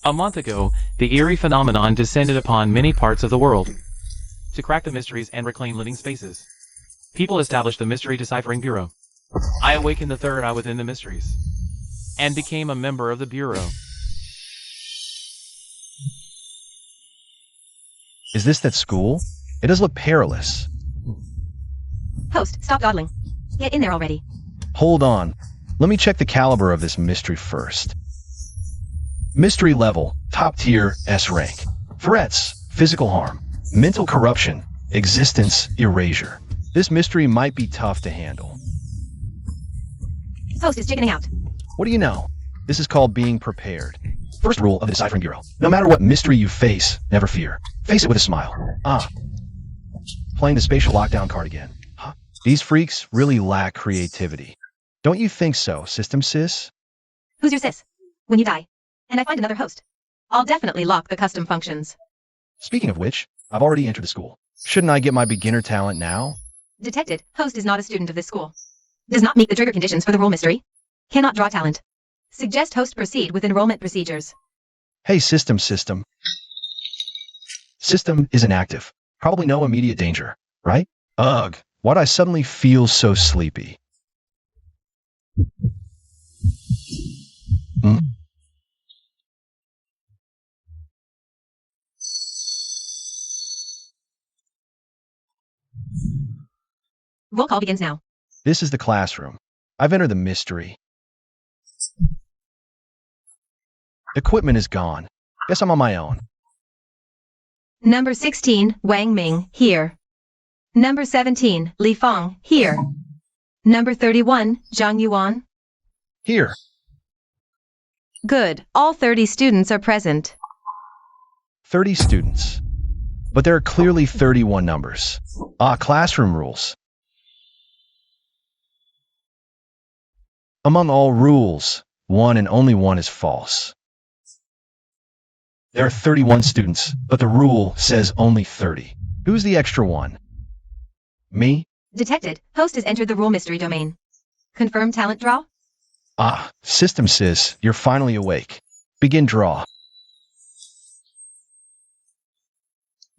A month ago, the eerie phenomenon descended upon many parts of the world. To crack the mysteries and reclaim living spaces, people established the Mystery Deciphering Bureau. I awakened the third eye within the mysteries, and became a member of the Bureau. Is this that school? It does look perilous. Host, stop dawdling. Get in there already. Hold on. Let me check the caliber of this mystery first. Mystery level, top tier, S rank. Threats, physical harm, mental corruption, existence, erasure. This mystery might be tough to handle. Host is chickening out. What do you know? This is called being prepared. First rule of the Deciphering Bureau. No matter what mystery you face, never fear. Face it with a smile. Playing the spatial lockdown card again. Huh? These freaks really lack creativity. Don't you think so, System Sis? Who's your sis? When you die, and I find another host, I'll definitely lock the custom functions. Speaking of which, I've already entered the school. Shouldn't I get my beginner talent now? Detected. Host is not a student of this school. Does not meet the trigger conditions for the rule mystery. Cannot draw talent. Suggest host proceed with enrollment procedures. Hey, System. System is inactive. Probably no immediate danger, right? Ugh, why'd I suddenly feel so sleepy? Roll call begins now. This is the classroom. I've entered the mystery. Equipment is gone. Guess I'm on my own. Number 16, Wang Ming, here. Number 17, Li Feng, here. Number 31, Zhang Yuan. Here. Good. All 30 students are present. 30 students. But there are clearly 31 numbers. Classroom rules. Among all rules, one and only one is false. There are 31 students, but the rule says only 30. Who's the extra one? Me? Detected. Host has entered the rule mystery domain. Confirm talent draw? System Sis, you're finally awake. Begin draw.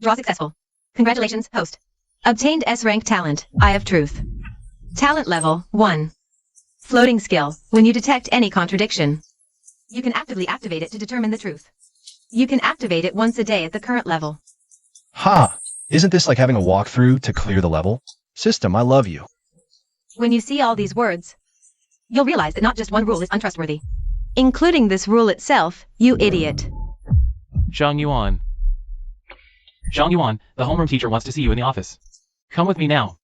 Draw successful. Congratulations, host. Obtained S-rank talent, Eye of Truth. Talent level, 1. Floating skill, when you detect any contradiction. You can actively activate it to determine the truth. You can activate it once a day at the current level. Isn't this like having a walkthrough to clear the level? System, I love you. When you see all these words, you'll realize that not just one rule is untrustworthy. Including this rule itself, you idiot. Zhang Yuan, the homeroom teacher wants to see you in the office. Come with me now.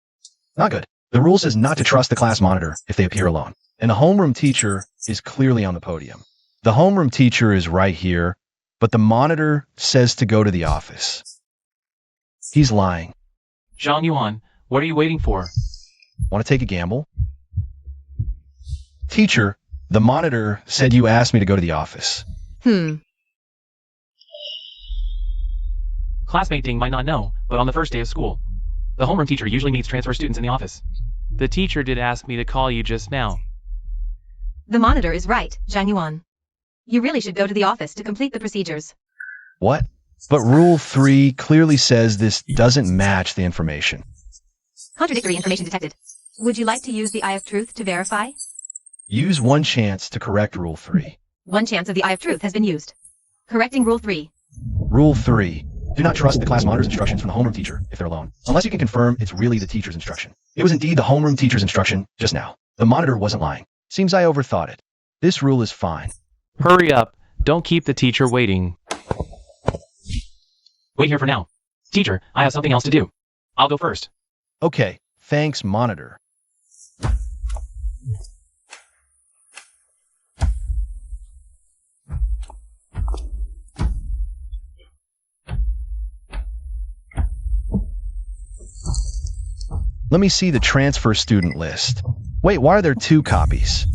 Not good. The rule says not to trust the class monitor if they appear alone. And the homeroom teacher is clearly on the podium. The homeroom teacher is right here, but the monitor says to go to the office. He's lying. Zhang Yuan, what are you waiting for? Want to take a gamble? Teacher, the monitor said you asked me to go to the office. Classmate Ding might not know, but on the first day of school, the homeroom teacher usually meets transfer students in the office. The teacher did ask me to call you just now. The monitor is right, Zhang Yuan. You really should go to the office to complete the procedures. What? But Rule 3 clearly says this doesn't match the information. Contradictory information detected. Would you like to use the Eye of Truth to verify? Use one chance to correct Rule 3. One chance of the Eye of Truth has been used. Correcting Rule 3. Rule 3. Do not trust the class monitor's instructions from the homeroom teacher if they're alone, unless you can confirm it's really the teacher's instruction. It was indeed the homeroom teacher's instruction just now. The monitor wasn't lying. Seems I overthought it. This rule is fine. Hurry up. Don't keep the teacher waiting. Wait here for now. Teacher, I have something else to do. I'll go first. Okay, thanks, monitor. Let me see the transfer student list. Wait, why are there 2 copies?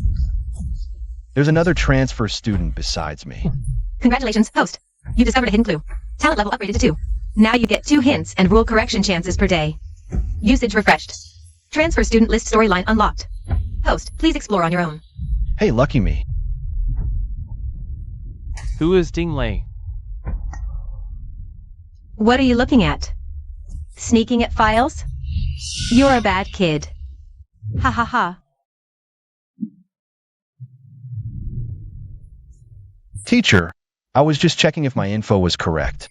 There's another transfer student besides me. Congratulations, host. You discovered a hidden clue. Talent level upgraded to 2. Now you get 2 hints and rule correction chances per day. Usage refreshed. Transfer student list storyline unlocked. Host, please explore on your own. Hey, lucky me. Who is Ding Lei? What are you looking at? Sneaking at files? You're a bad kid. Ha ha ha. Teacher, I was just checking if my info was correct.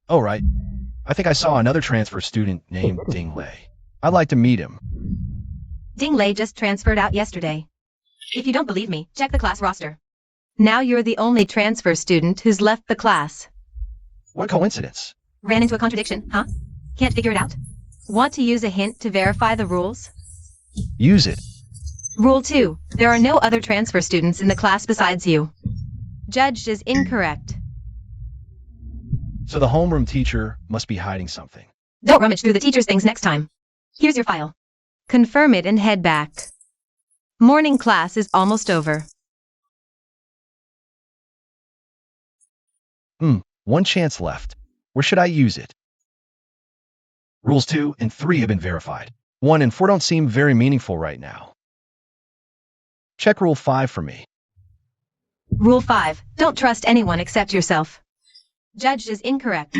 Oh, right. I think I saw another transfer student named Ding Lei. I'd like to meet him. Ding Lei just transferred out yesterday. If you don't believe me, check the class roster. Now you're the only transfer student who's left the class. What coincidence. Ran into a contradiction, huh? Can't figure it out? Want to use a hint to verify the rules? Use it. Rule 2. There are no other transfer students in the class besides you. Judged as incorrect. So the homeroom teacher must be hiding something. Don't rummage through the teacher's things next time. Here's your file. Confirm it and head back. Morning class is almost over. One chance left. Where should I use it? Rules 2 and 3 have been verified. 1 and 4 don't seem very meaningful right now. Check Rule 5 for me. Rule 5. Don't trust anyone except yourself. Judged as incorrect.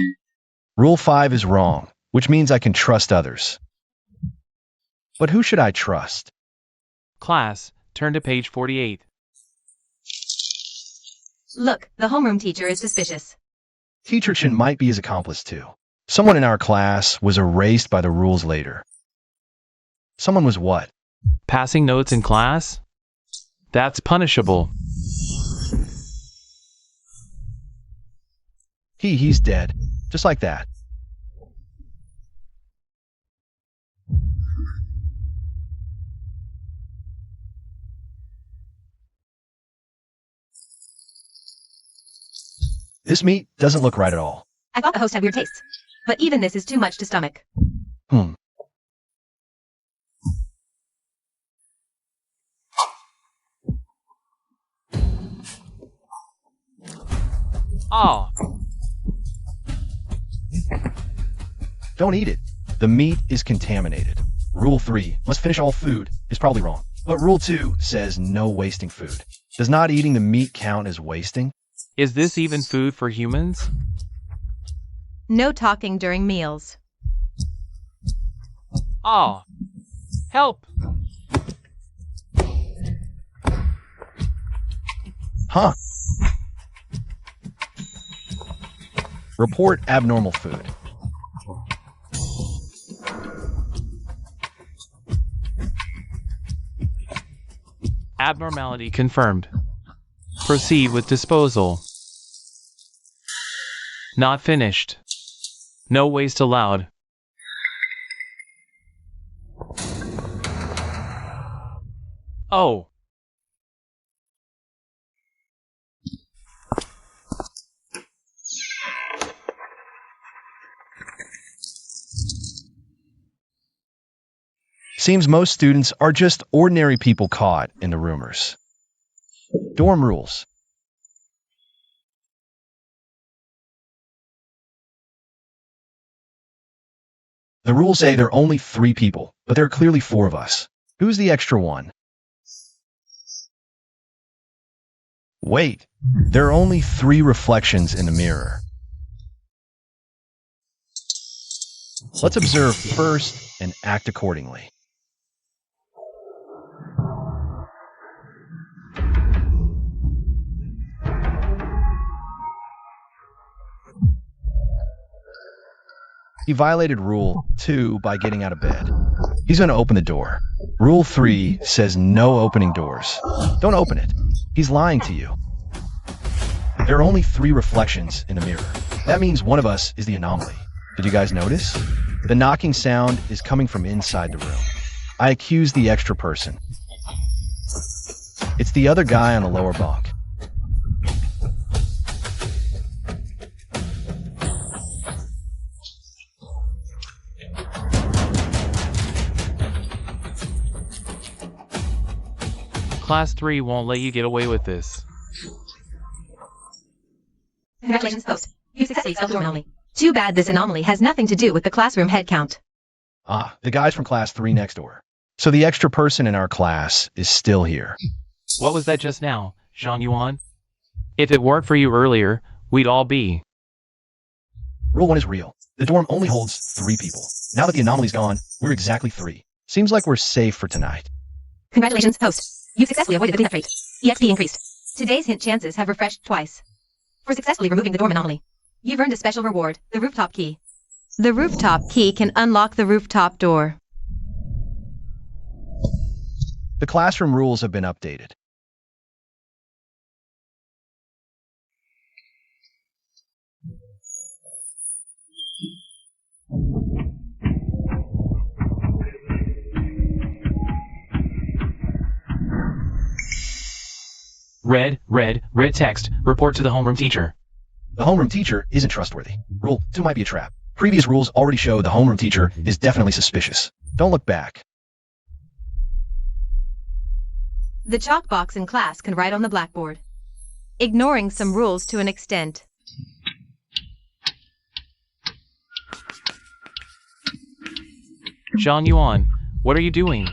Rule 5 is wrong, which means I can trust others. But who should I trust? Class, turn to page 48. Look, the homeroom teacher is suspicious. Teacher Chen might be his accomplice too. Someone in our class was erased by the rules later. Someone was what? Passing notes in class? That's punishable. He's dead. Just like that. This meat doesn't look right at all. I thought the host had weird tastes. But even this is too much to stomach. Oh, Don't eat it. The meat is contaminated. Rule 3, must finish all food, is probably wrong. But Rule 2 says no wasting food. Does not eating the meat count as wasting? is this even food for humans? No talking during meals. Oh, help! Huh. Report abnormal food. Abnormality confirmed. Proceed with disposal. Not finished. No waste allowed. Oh. Seems most students are just ordinary people caught in the rumors. Dorm rules. The rules say there are only 3 people, but there are clearly 4 of us. Who's the extra one? Wait, there are only 3 reflections in the mirror. Let's observe first and act accordingly. He violated Rule 2 by getting out of bed. He's going to open the door. Rule 3 says no opening doors. Don't open it. He's lying to you. There are only 3 reflections in the mirror. That means one of us is the anomaly. Did you guys notice? The knocking sound is coming from inside the room. I accuse the extra person. It's the other guy on the lower bunk. Class 3 won't let you get away with this. Congratulations, host. You successfully expelled the anomaly. Too bad this anomaly has nothing to do with the classroom head count. Ah, the guys from class 3 next door. So the extra person in our class is still here. What was that just now, Zhang Yuan? If it weren't for you earlier, we'd all be. Rule 1 is real. The dorm only holds 3 people. Now that the anomaly's gone, we're exactly 3. Seems like we're safe for tonight. Congratulations, host. You've successfully avoided the cleanup rate. EXP increased. Today's hint chances have refreshed twice. For successfully removing the dorm anomaly, you've earned a special reward, the rooftop key. The rooftop key can unlock the rooftop door. The classroom rules have been updated. Red text. Report to the homeroom teacher. The homeroom teacher isn't trustworthy. Rule 2 might be a trap. Previous rules already show the homeroom teacher is definitely suspicious. Don't look back. The chalk box in class can write on the blackboard, ignoring some rules to an extent. Zhang Yuan, what are you doing?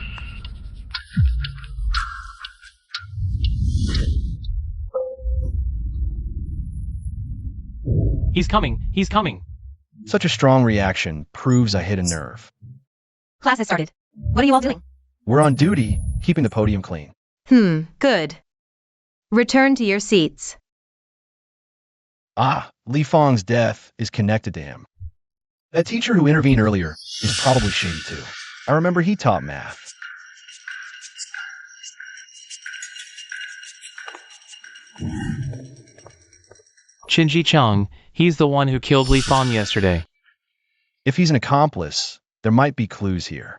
He's coming. Such a strong reaction proves I hit a nerve. Class has started. What are you all doing? We're on duty, keeping the podium clean. Good. Return to your seats. Li Fang's death is connected to him. That teacher who intervened earlier is probably shady too. I remember he taught math. Qinji Chang, he's the one who killed Li Fang yesterday. If he's an accomplice, there might be clues here.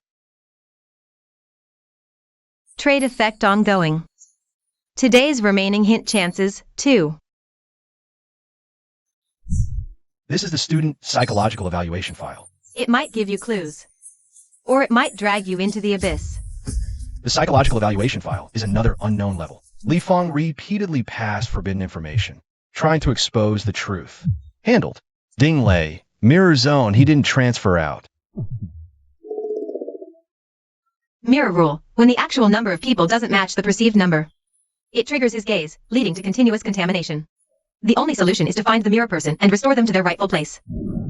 Trade effect ongoing. Today's remaining hint chances, 2. This is the student psychological evaluation file. It might give you clues. Or it might drag you into the abyss. The psychological evaluation file is another unknown level. Li Fang repeatedly passed forbidden information, trying to expose the truth. Handled. Ding Lei, mirror zone, he didn't transfer out. Mirror rule. When the actual number of people doesn't match the perceived number, it triggers his gaze, leading to continuous contamination. The only solution is to find the mirror person and restore them to their rightful place.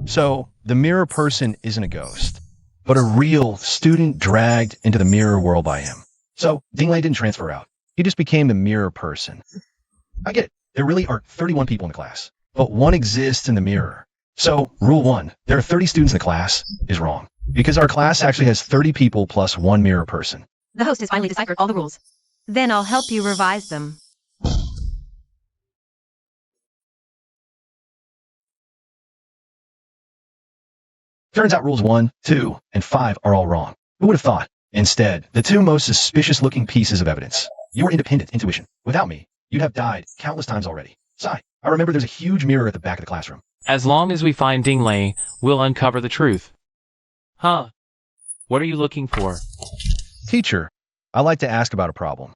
So, the mirror person isn't a ghost, but a real student dragged into the mirror world by him. So, Ding Lei didn't transfer out. He just became the mirror person. I get it. There really are 31 people in the class, but one exists in the mirror. So, rule 1, there are 30 students in the class, is wrong. Because our class actually has 30 people plus 1 mirror person. The host has finally deciphered all the rules. Then I'll help you revise them. Turns out rules 1, 2, and 5 are all wrong. Who would have thought? Instead, the 2 most suspicious-looking pieces of evidence. Your independent intuition. Without me, you'd have died countless times already. Sigh. I remember there's a huge mirror at the back of the classroom. As long as we find Ding Lei, we'll uncover the truth. Huh? What are you looking for? Teacher, I'd like to ask about a problem.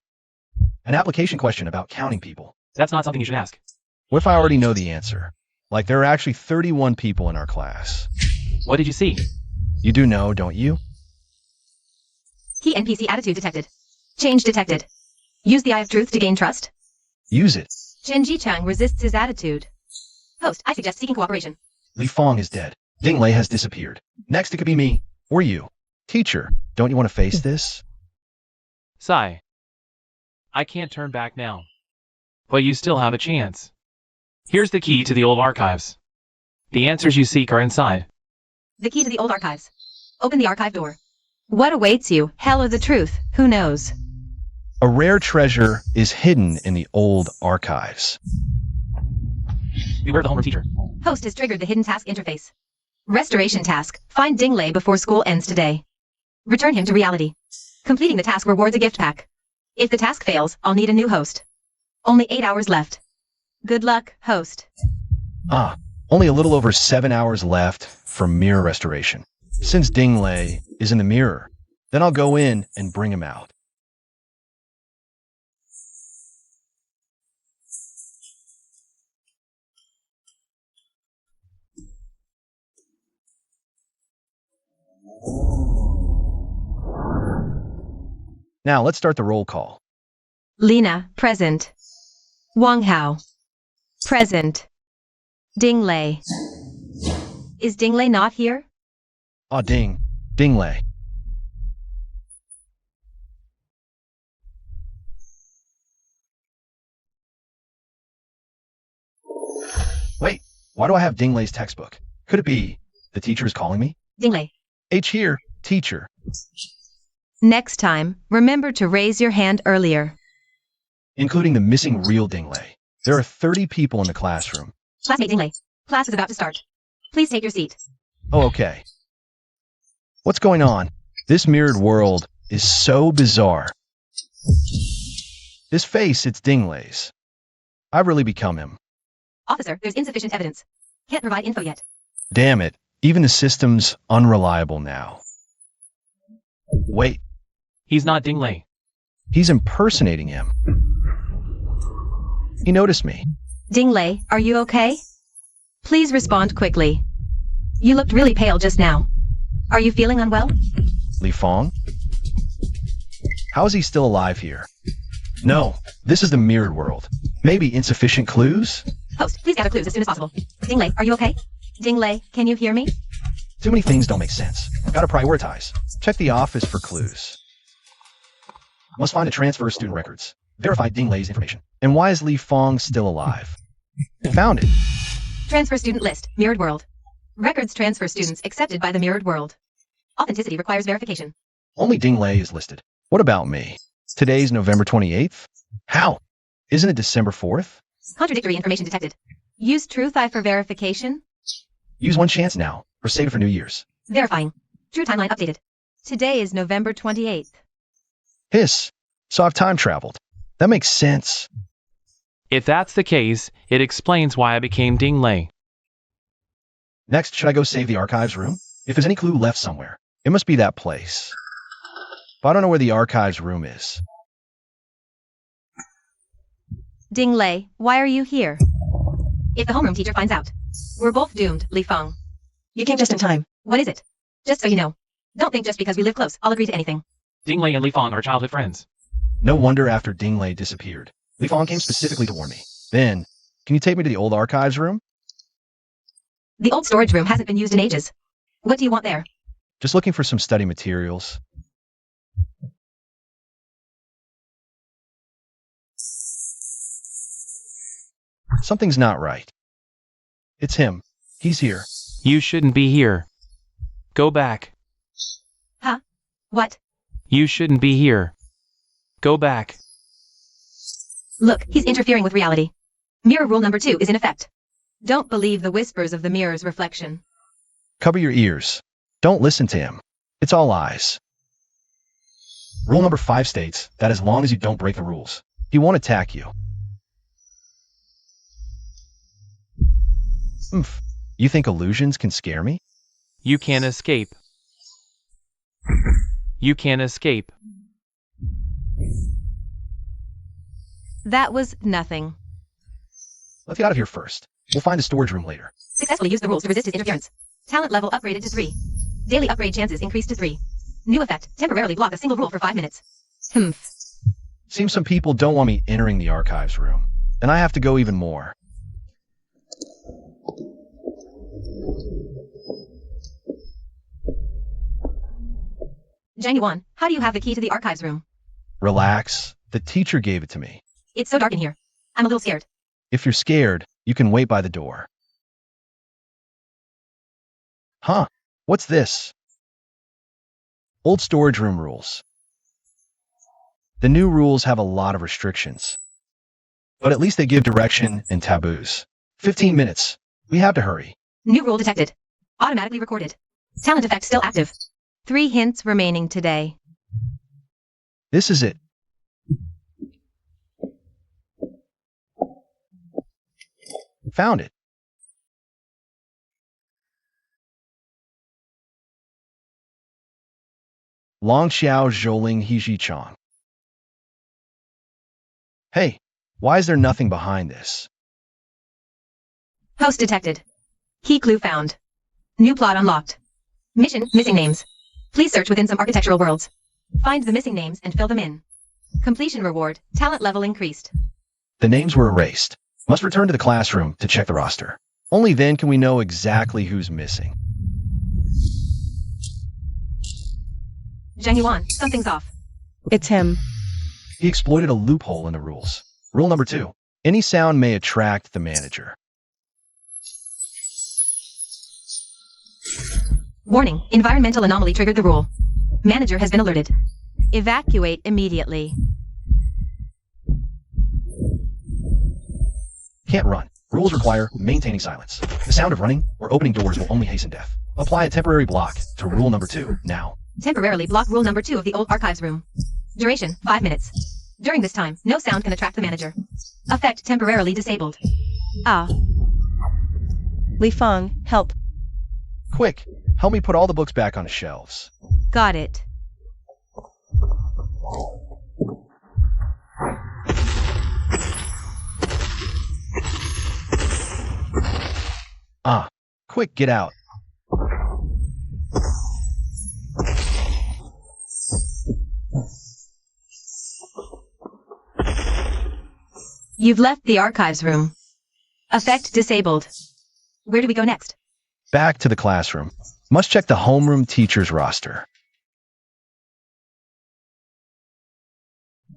An application question about counting people. That's not something you should ask. What if I already know the answer? Like there are actually 31 people in our class. What did you see? You do know, don't you? Key NPC attitude detected. Change detected. Use the Eye of Truth to gain trust. Use it. Chen Jicheng resists his attitude. Host, I suggest seeking cooperation. Li Fang is dead. Ding Lei has disappeared. Next it could be me, or you. Teacher, don't you want to face this? Sigh. I can't turn back now. But you still have a chance. Here's the key to the old archives. The answers you seek are inside. The key to the old archives. Open the archive door. What awaits you, hell or the truth, who knows? A rare treasure is hidden in the old archives. Beware the homeroom teacher. Host has triggered the hidden task interface. Restoration task. Find Ding Lei before school ends today. Return him to reality. Completing the task rewards a gift pack. If the task fails, I'll need a new host. Only 8 hours left. Good luck, host. Only a little over 7 hours left for mirror restoration. Since Ding Lei is in the mirror, then I'll go in and bring him out. Now let's start the roll call. Lena, present. Wang Hao. Present. Dingley. Is Dingley not here? Aw ding. Dingley. Wait, why do I have Dingley's textbook? Could it be the teacher is calling me? Dingley. H here, teacher. Next time, remember to raise your hand earlier. Including the missing real Dingley. There are 30 people in the classroom. Classmate Dingley. Class is about to start. Please take your seat. Oh, okay. What's going on? This mirrored world is so bizarre. This face, it's Dingley's. I've really become him. Officer, there's insufficient evidence. Can't provide info yet. Damn it. Even the system's unreliable now. Wait, He's not Dingley. he's impersonating him. He noticed me. Dingley, are you okay? Please respond quickly. You looked really pale just now. Are you feeling unwell? Li Fong? How is he still alive here? No, this is the mirrored world. Maybe insufficient clues? Host, please gather clues as soon as possible. Dingley, are you okay? Dingley, can you hear me? Too many things don't make sense. Gotta prioritize. Check the office for clues. Must find a transfer of student records. Verify Dingley's information. And why is Li Fong still alive? Found it. Transfer student list, mirrored world. Records transfer students accepted by the mirrored world. Authenticity requires verification. Only Dingley is listed. What about me? Today's November 28th? How? Isn't it December 4th? Contradictory information detected. Use TrueThigh for verification. Use one chance now, or save it for New Year's. Verifying. True timeline updated. Today is November 28th. Hiss. So I've time traveled. That makes sense. If that's the case, it explains why I became Dingley. Next, should I go save the archives room? If there's any clue left somewhere, it must be that place. But I don't know where the archives room is. Dingley, why are you here? If the homeroom teacher finds out, we're both doomed, Li Fong. You came just in time. What is it? Just so you know. Don't think just because we live close, I'll agree to anything. Dingley and Li Fong are childhood friends. No wonder after Dingley disappeared. Li Fong came specifically to warn me. Then, can you take me to the old archives room? The old storage room hasn't been used in ages. What do you want there? Just looking for some study materials. Something's not right. It's him. He's here. You shouldn't be here. Go back. Huh? What? You shouldn't be here. Go back. Look, he's interfering with reality. Mirror rule number 2 is in effect. Don't believe the whispers of the mirror's reflection. Cover your ears. Don't listen to him. It's all lies. Rule number 5 states that as long as you don't break the rules, he won't attack you. Oomph. You think illusions can scare me? You can't escape. You can't escape. That was nothing. Let's get out of here first. We'll find a storage room later. Successfully use the rules to resist his interference. Talent level upgraded to 3. Daily upgrade chances increased to 3. New effect, temporarily block a single rule for 5 minutes. Humph. Seems some people don't want me entering the archives room. Then I have to go even more. Zhang Yuan, how do you have the key to the archives room? Relax. The teacher gave it to me. It's so dark in here. I'm a little scared. If you're scared, you can wait by the door. Huh? What's this? Old storage room rules. The new rules have a lot of restrictions. But at least they give direction and taboos. 15 minutes. We have to hurry. New rule detected. Automatically recorded. Talent effect still active. 3 hints remaining today. This is it. Found it. Long Xiao Zhouling Hiji Chong. Hey, why is there nothing behind this? Host detected. Key clue found. New plot unlocked. Mission, missing names. Please search within some architectural worlds. Find the missing names and fill them in. Completion reward, talent level increased. The names were erased. Must return to the classroom to check the roster. Only then can we know exactly who's missing. Zhang Yuan, something's off. It's him. He exploited a loophole in the rules. Rule number 2. Any sound may attract the manager. Warning, environmental anomaly triggered the rule. Manager has been alerted. Evacuate immediately. Can't run. Rules require maintaining silence. The sound of running or opening doors will only hasten death. Apply a temporary block to rule number 2 now. Temporarily block rule number 2 of the old archives room. Duration, 5 minutes. During this time, no sound can attract the manager. Effect temporarily disabled. Ah. Li Feng, help. Quick, help me put all the books back on the shelves. Got it. Ah, quick, get out. You've left the archives room. Effect disabled. Where do we go next? Back to the classroom. Must check the homeroom teacher's roster.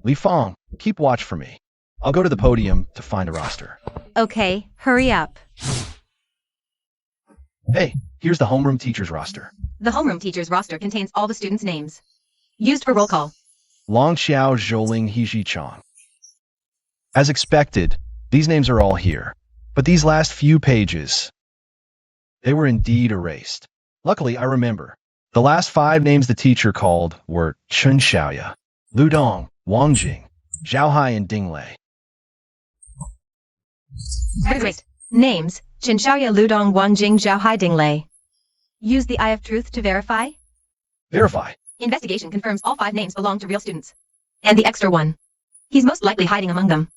Li Feng, keep watch for me. I'll go to the podium to find a roster. Okay, hurry up. Hey, here's the homeroom teacher's roster. The homeroom teacher's roster contains all the students' names. Used for roll call. Long Xiao Zhouling Hiji Chong. As expected, these names are all here. But these last few pages, they were indeed erased. Luckily, I remember. The last 5 names the teacher called were Chen Xiaoya, Lu Dong, Wang Jing, Zhao Hai, and Ding Lei. Very great. Names, Chen Xiaoya, Ludong, Wang Jing, Zhao Hai, Ding Lei. Use the Eye of Truth to verify. Verify. Investigation confirms all 5 names belong to real students. And the extra one. He's most likely hiding among them.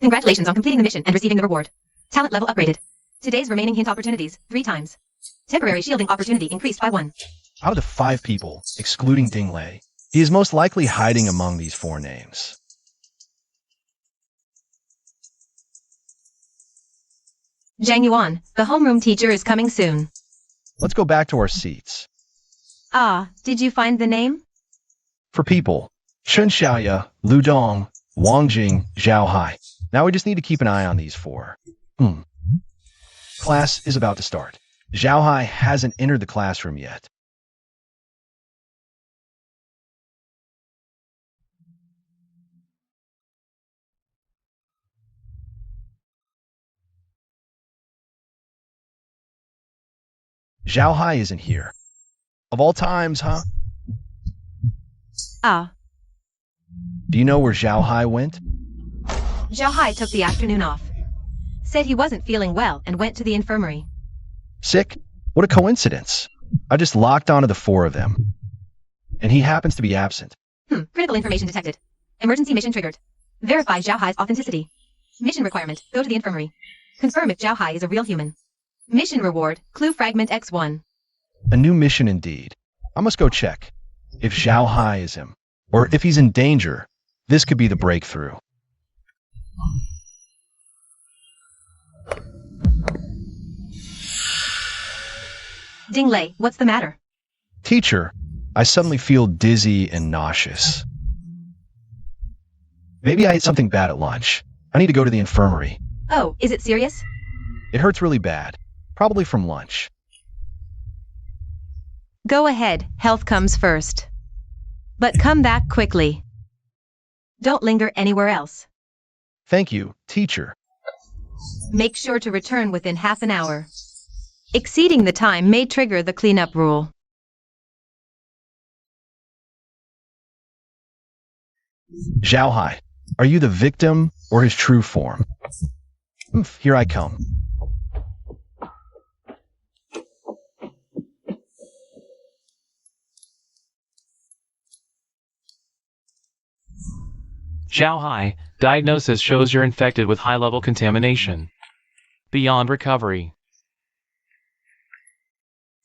Congratulations on completing the mission and receiving the reward. Talent level upgraded. Today's remaining hint opportunities, 3 times. Temporary shielding opportunity increased by 1. Out of the 5 people, excluding Ding Lei, he is most likely hiding among these 4 names. Zhang Yuan, the homeroom teacher is coming soon. Let's go back to our seats. Ah, did you find the name? For people, Chen Xiaoya, Lu Dong, Wang Jing, Zhao Hai. Now we just need to keep an eye on these 4. Class is about to start. Zhao Hai hasn't entered the classroom yet. Zhao Hai isn't here. Of all times, huh? Ah. Do you know where Zhao Hai went? Zhao Hai took the afternoon off. Said he wasn't feeling well and went to the infirmary. Sick? What a coincidence. I just locked onto the 4 of them. And he happens to be absent. Critical information detected. Emergency mission triggered. Verify Zhao Hai's authenticity. Mission requirement, go to the infirmary. Confirm if Zhao Hai is a real human. Mission reward, clue fragment X1. A new mission indeed. I must go check. If Zhao Hai is him, or if he's in danger, this could be the breakthrough. Ding Lei, what's the matter? Teacher, I suddenly feel dizzy and nauseous. Maybe I ate something bad at lunch. I need to go to the infirmary. Oh, is it serious? It hurts really bad. Probably from lunch. Go ahead, health comes first. But come back quickly. Don't linger anywhere else. Thank you, teacher. Make sure to return within half an hour. Exceeding the time may trigger the cleanup rule. Zhao Hai, are you the victim or his true form? Here I come. Zhao Hai, diagnosis shows you're infected with high-level contamination. Beyond recovery.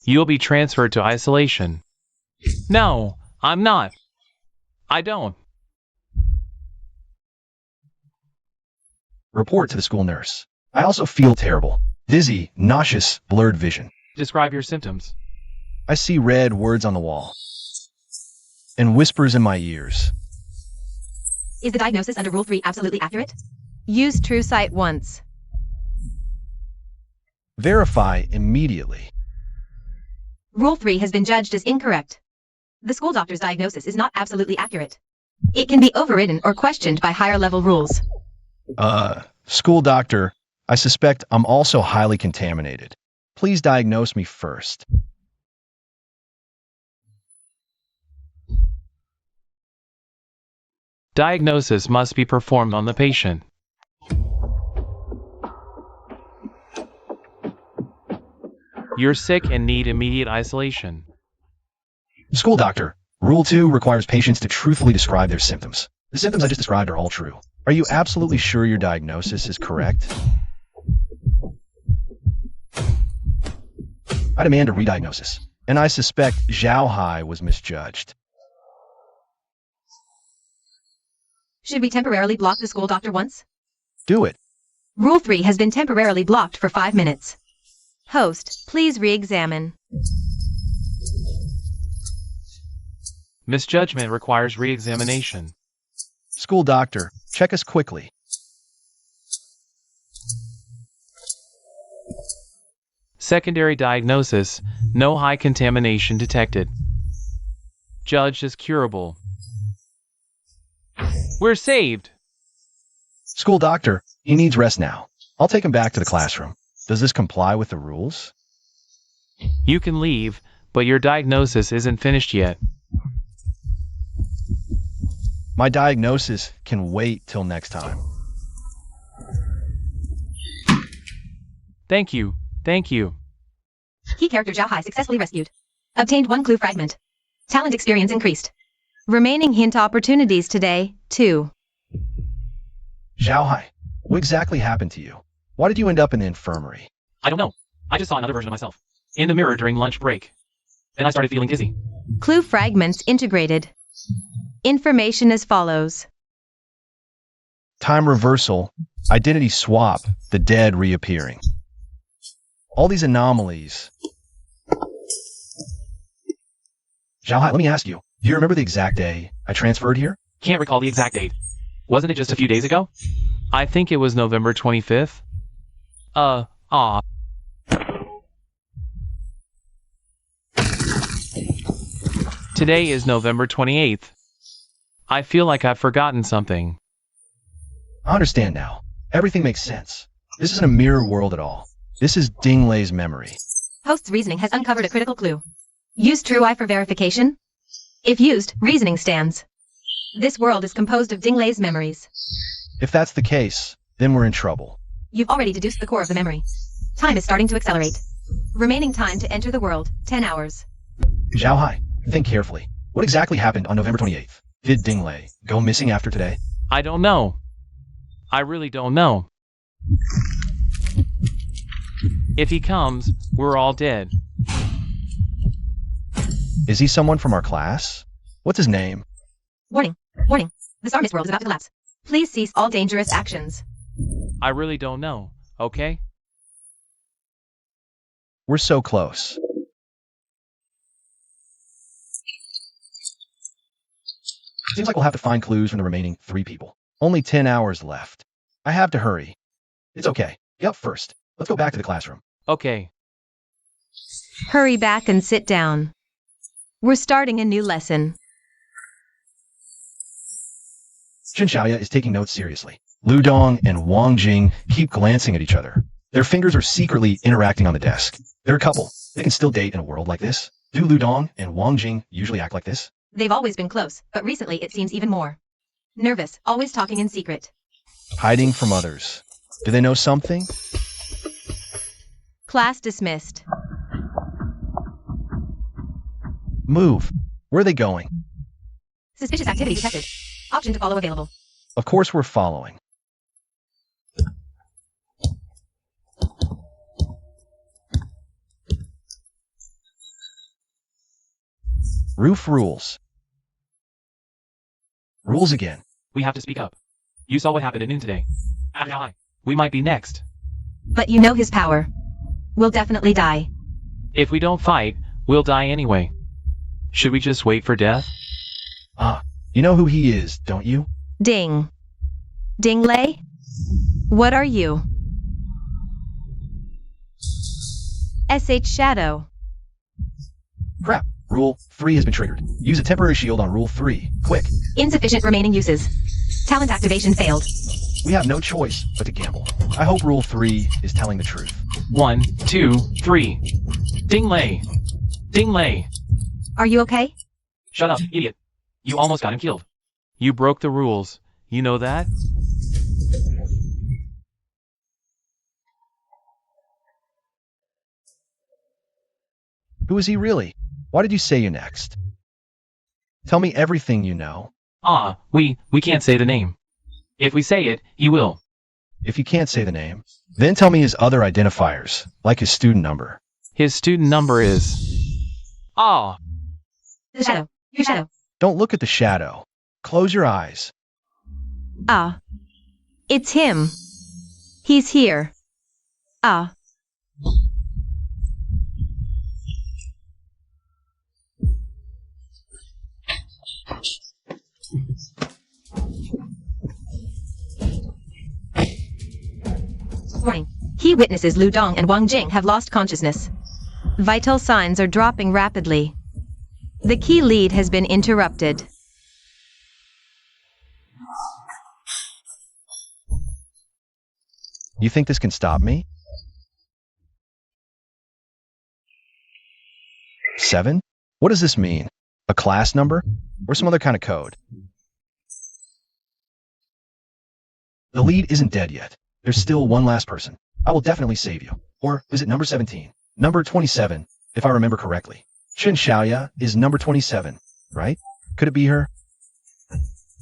You'll be transferred to isolation. No, I'm not. I don't. Report to the school nurse. I also feel terrible. Dizzy, nauseous, blurred vision. Describe your symptoms. I see red words on the wall. And whispers in my ears. Is the diagnosis under Rule 3 absolutely accurate? Use TrueSight once. Verify immediately. Rule 3 has been judged as incorrect. The school doctor's diagnosis is not absolutely accurate. It can be overridden or questioned by higher level rules. School doctor, I suspect I'm also highly contaminated. Please diagnose me first. Diagnosis must be performed on the patient. You're sick and need immediate isolation. School doctor, Rule 2 requires patients to truthfully describe their symptoms. The symptoms I just described are all true. Are you absolutely sure your diagnosis is correct? I demand a rediagnosis, and I suspect Zhao Hai was misjudged. Should we temporarily block the school doctor once? Do it. Rule 3 has been temporarily blocked for 5 minutes. Host, please re-examine. Misjudgment requires re-examination. School doctor, check us quickly. Secondary diagnosis, no high contamination detected. Judged as curable. We're saved! School doctor, he needs rest now. I'll take him back to the classroom. Does this comply with the rules? You can leave, but your diagnosis isn't finished yet. My diagnosis can wait till next time. Thank you. Thank you. Key character Zhao Hai successfully rescued. Obtained 1 clue fragment. Talent experience increased. Remaining hint opportunities today, 2. Zhao Hai, what exactly happened to you? Why did you end up in the infirmary? I don't know. I just saw another version of myself. In the mirror during lunch break. Then I started feeling dizzy. Clue fragments integrated. Information as follows. Time reversal, identity swap, the dead reappearing. All these anomalies. Zhao Hai, let me ask you, do you remember the exact day I transferred here? Can't recall the exact date. Wasn't it just a few days ago? I think it was November 25th. Today is November 28th. I feel like I've forgotten something. I understand now. Everything makes sense. This isn't a mirror world at all. This is Dinglei's memory. Host's reasoning has uncovered a critical clue. Use TrueEye for verification. If used, reasoning stands. This world is composed of Dinglei's memories. If that's the case, then we're in trouble. You've already deduced the core of the memory. Time is starting to accelerate. Remaining time to enter the world, 10 hours. Zhao Hai, think carefully. What exactly happened on November 28th? Did Dingley go missing after today? I don't know. I really don't know. If he comes, we're all dead. Is he someone from our class? What's his name? Warning. Warning. The Star Mist world is about to collapse. Please cease all dangerous actions. I really don't know, okay? We're so close. Seems like we'll have to find clues from the remaining 3 people. Only 10 hours left. I have to hurry. It's okay. Get up first. Let's go back to the classroom. Okay. Hurry back and sit down. We're starting a new lesson. Chen Xiaoya is taking notes seriously. Lu Dong and Wang Jing keep glancing at each other. Their fingers are secretly interacting on the desk. They're a couple. They can still date in a world like this. Do Lu Dong and Wang Jing usually act like this? They've always been close, but recently it seems even more. Nervous, always talking in secret. Hiding from others. Do they know something? Class dismissed. Move. Where are they going? Suspicious activity detected. Option to follow available. Of course we're following. Roof rules. Rules again. We have to speak up. You saw what happened at noon today. We might be next. But you know his power. We'll definitely die. If we don't fight, we'll die anyway. Should we just wait for death? Ah, you know who he is, don't you? Ding. Dingley? What are you? SH Shadow. Crap. Rule 3 has been triggered. Use a temporary shield on Rule 3. Quick. Insufficient remaining uses. Talent activation failed. We have no choice but to gamble. I hope Rule 3 is telling the truth. 1, 2, 3. Dingley! Dingley! Are you okay? Shut up, idiot. You almost got him killed. You broke the rules. You know that? Who is he really? Why did you say you next? Tell me everything you know. We can't say the name. If we say it, he will. If you can't say the name, then tell me his other identifiers, like his student number. His student number is... The shadow. Your shadow. Don't look at the shadow. Close your eyes. Ah. It's him. He's here. Ah. Warning. Key witnesses Lu Dong and Wang Jing have lost consciousness. Vital signs are dropping rapidly. The key lead has been interrupted. You think this can stop me? 7? What does this mean? A class number? Or some other kind of code? The lead isn't dead yet. There's still one last person. I will definitely save you. Or is it number 17? Number 27, if I remember correctly. Chen Xiaoya is number 27, right? Could it be her?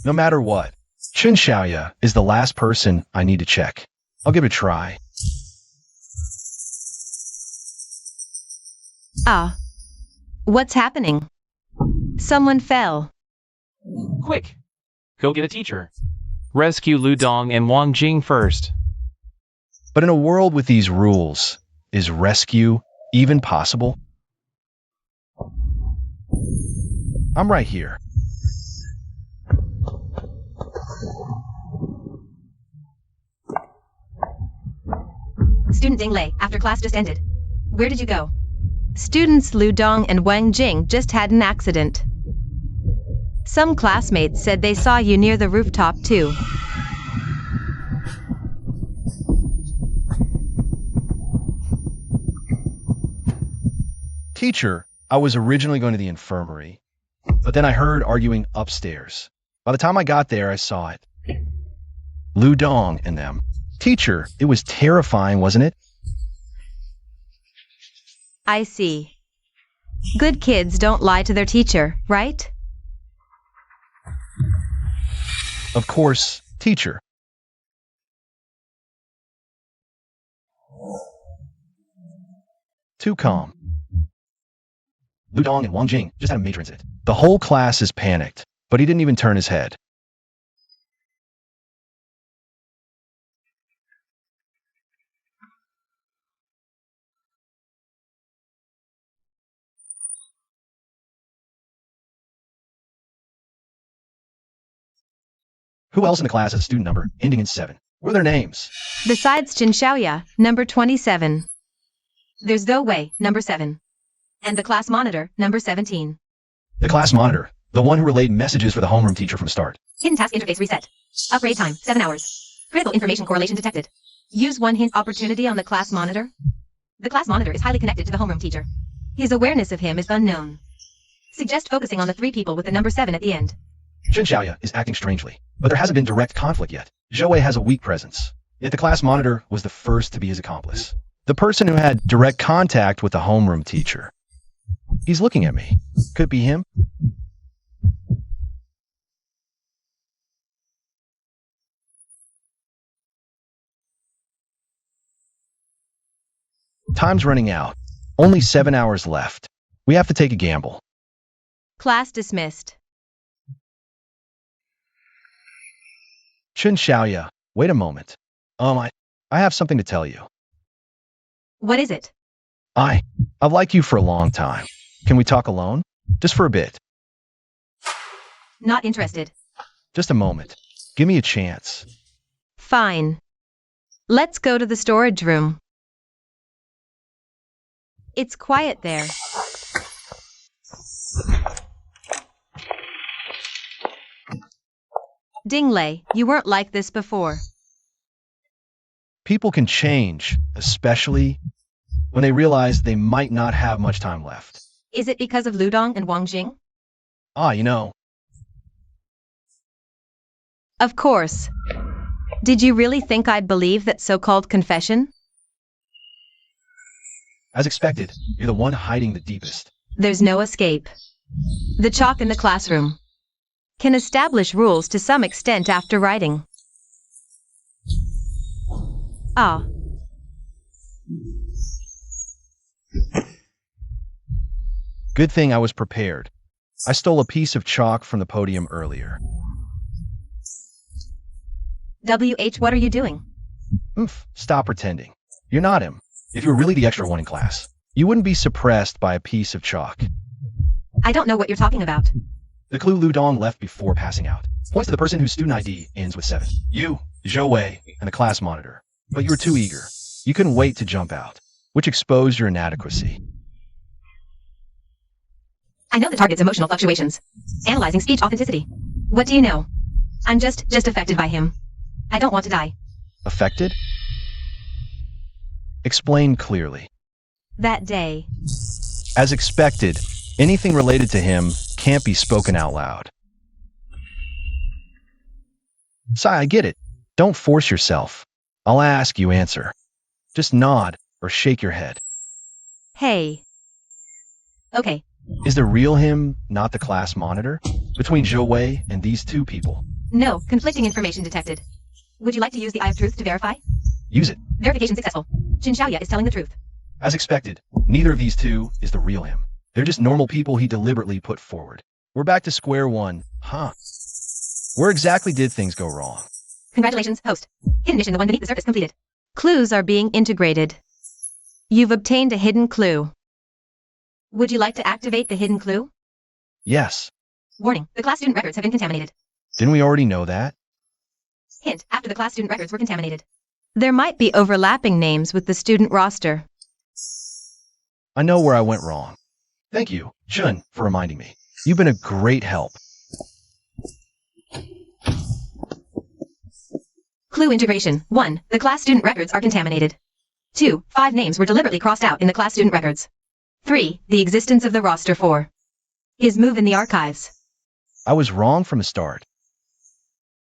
No matter what, Chen Xiaoya is the last person I need to check. I'll give it a try. Ah. What's happening? Someone fell. Quick! Go get a teacher. Rescue Lu Dong and Wang Jing first. But in a world with these rules, is rescue even possible? I'm right here. Student Dingley, after class just ended. Where did you go? Students Lu Dong and Wang Jing just had an accident. Some classmates said they saw you near the rooftop too. Teacher, I was originally going to the infirmary, but then I heard arguing upstairs. By the time I got there, I saw it. Lu Dong and them. Teacher, it was terrifying, wasn't it? I see. Good kids don't lie to their teacher, right? Of course, teacher. Too calm. Lu Dong and Wang Jing just had a major incident. The whole class is panicked, but he didn't even turn his head. Who else in the class has a student number ending in 7? What are their names? Besides Chen Xiaoya, number 27. There's Go Wei, number 7. And the class monitor, number 17. The class monitor, the one who relayed messages for the homeroom teacher from the start. Hidden task interface reset. Upgrade time, 7 hours. Critical information correlation detected. Use one hint opportunity on the class monitor. The class monitor is highly connected to the homeroom teacher. His awareness of him is unknown. Suggest focusing on the 3 people with the number 7 at the end. Chen Xiaoya is acting strangely, but there hasn't been direct conflict yet. Zhou Wei has a weak presence, yet the class monitor was the first to be his accomplice. The person who had direct contact with the homeroom teacher. He's looking at me. Could it be him? Time's running out. Only 7 hours left. We have to take a gamble. Class dismissed. Chen Xiaoya, wait a moment. I have something to tell you. What is it? I've liked you for a long time. Can we talk alone? Just for a bit. Not interested. Just a moment. Give me a chance. Fine. Let's go to the storage room. It's quiet there. Dingley, you weren't like this before. People can change, especially when they realize they might not have much time left. Is it because of Ludong and Wang Jing? You know, Of course. Did you really think I'd believe that so-called confession? as expected, you're the one hiding the deepest. There's no escape. The chalk in the classroom can establish rules to some extent after writing. Ah. Good thing I was prepared. I stole a piece of chalk from the podium earlier. WH, what are you doing? Stop pretending. You're not him. If you were really the extra one in class, you wouldn't be suppressed by a piece of chalk. I don't know what you're talking about. The clue Ludong left before passing out points to the person whose student ID ends with 7. You, Zhou Wei, and the class monitor. But you were too eager. You couldn't wait to jump out, which exposed your inadequacy. I know the target's emotional fluctuations. Analyzing speech authenticity. What do you know? I'm just affected by him. I don't want to die. Affected? Explain clearly. That day. As expected, anything related to him can't be spoken out loud. Sai, I get it. Don't force yourself. I'll ask, you answer. Just nod or shake your head. Hey. Okay. Is the real him not the class monitor? Between Zhou Wei and these two people? No, conflicting information detected. Would you like to use the Eye of Truth to verify? Use it. Verification successful. Jin Xiaoya is telling the truth. As expected, neither of these two is the real him. They're just normal people he deliberately put forward. We're back to square one, huh? Where exactly did things go wrong? Congratulations, host. Hidden mission, the one beneath the surface, completed. Clues are being integrated. You've obtained a hidden clue. Would you like to activate the hidden clue? Yes. Warning, the class student records have been contaminated. Didn't we already know that? Hint, after the class student records were contaminated. There might be overlapping names with the student roster. I know where I went wrong. Thank you, Chun, for reminding me. You've been a great help. Clue integration. 1. The class student records are contaminated. 2. 5 names were deliberately crossed out in the class student records. 3. The existence of the roster. 4. His move in the archives. I was wrong from the start.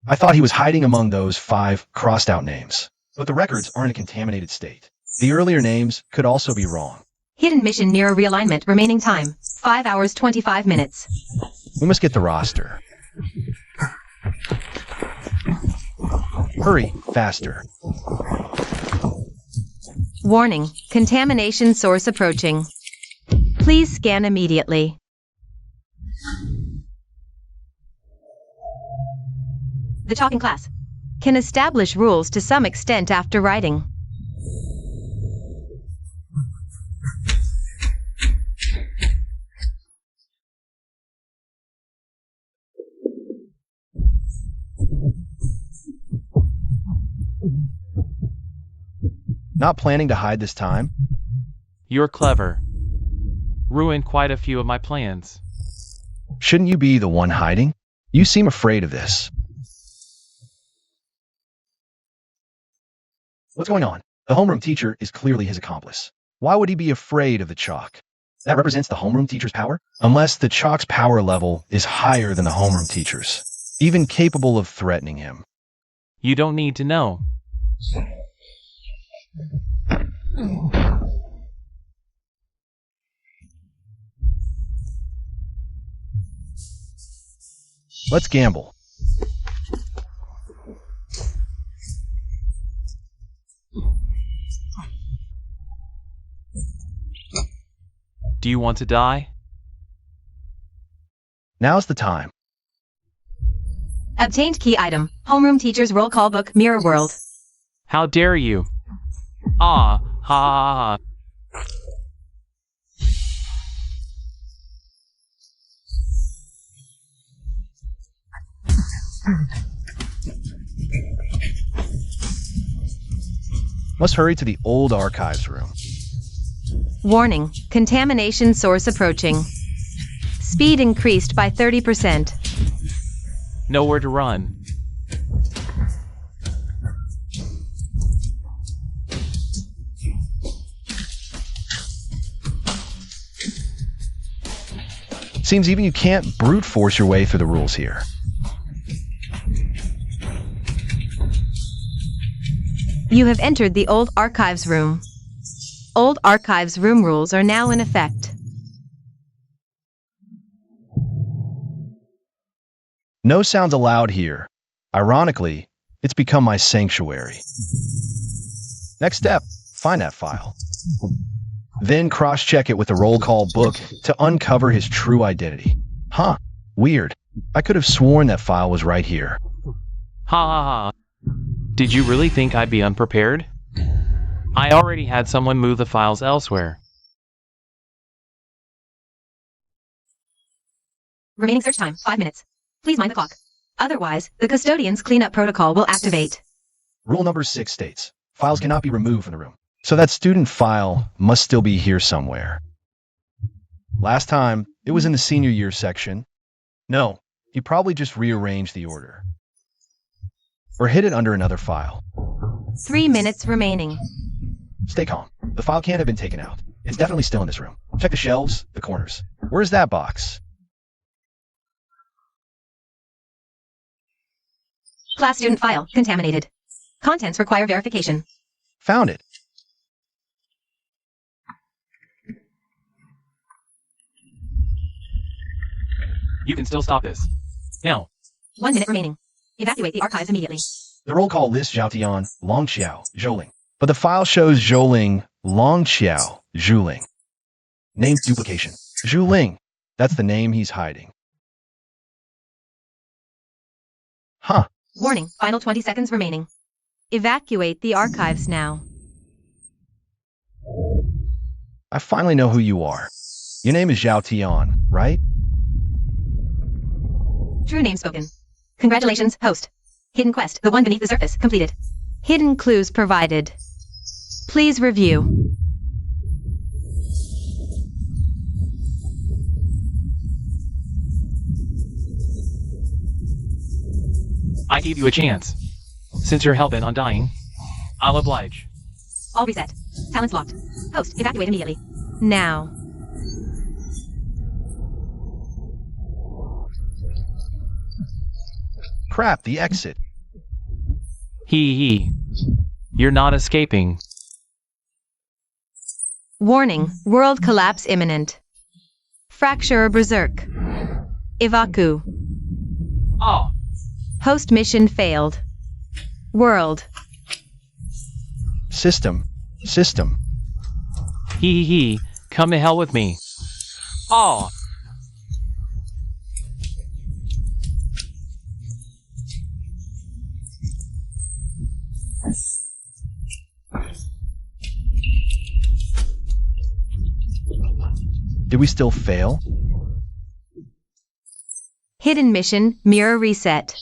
I thought he was hiding among those 5 crossed out names. But the records are in a contaminated state. The earlier names could also be wrong. Hidden mission near a realignment. Remaining time, 5 hours 25 minutes. We must get the roster. Hurry, faster. Warning, contamination source approaching. Please scan immediately. The chalk in class Can establish rules to some extent after writing. Not planning to hide this time? You're clever. Ruined quite a few of my plans. Shouldn't you be the one hiding? You seem afraid of this. What's going on? The homeroom teacher is clearly his accomplice. Why would he be afraid of the chalk? That represents the homeroom teacher's power? Unless the chalk's power level is higher than the homeroom teacher's, even capable of threatening him. You don't need to know. Let's gamble. Do you want to die? Now's the time. Obtained key item. Homeroom teacher's roll call book. Mirror world. How dare you? Ah, ha ha ha. Must hurry to the old archives room. Warning, contamination source approaching. Speed increased by 30%. Nowhere to run. Seems even you can't brute force your way through the rules here. You have entered the old archives room. Old archives room rules are now in effect. No sounds allowed here. Ironically, it's become my sanctuary. Next step, find that file. Then cross-check it with the roll call book to uncover his true identity. Huh, weird. I could have sworn that file was right here. Ha ha ha. Did you really think I'd be unprepared? I already had someone move the files elsewhere. Remaining search time, 5 minutes. Please mind the clock. Otherwise, the custodian's cleanup protocol will activate. Rule number 6 states, files cannot be removed from the room. So that student file must still be here somewhere. Last time, it was in the senior year section. No, he probably just rearranged the order. Or hid it under another file. 3 minutes remaining. Stay calm. The file can't have been taken out. It's definitely still in this room. Check the shelves, the corners. Where's that box? Class student file, contaminated. Contents require verification. Found it. You can still stop this. Now. 1 minute remaining. Evacuate the archives immediately. The roll call lists Zhaotian, Longqiao, Zhouling. But the file shows Zhouling, Longqiao, Zhuling. Name duplication. Zhuling. That's the name he's hiding. Huh. Warning, final 20 seconds remaining. Evacuate the archives now. I finally know who you are. Your name is Zhaotian, right? True name spoken. Congratulations, host. Hidden quest, the one beneath the surface, completed. Hidden clues provided. Please review. I gave you a chance. Since you're hell-bent on dying, I'll oblige. All reset. Talents locked. Host, evacuate immediately. Now. Crap, the exit. Hee. You're not escaping. Warning, world collapse imminent. Fracture or berserk. Evacu. Oh. Host mission failed. World. System. Hee. Come to hell with me. Oh. Did we still fail? Hidden mission, mirror reset.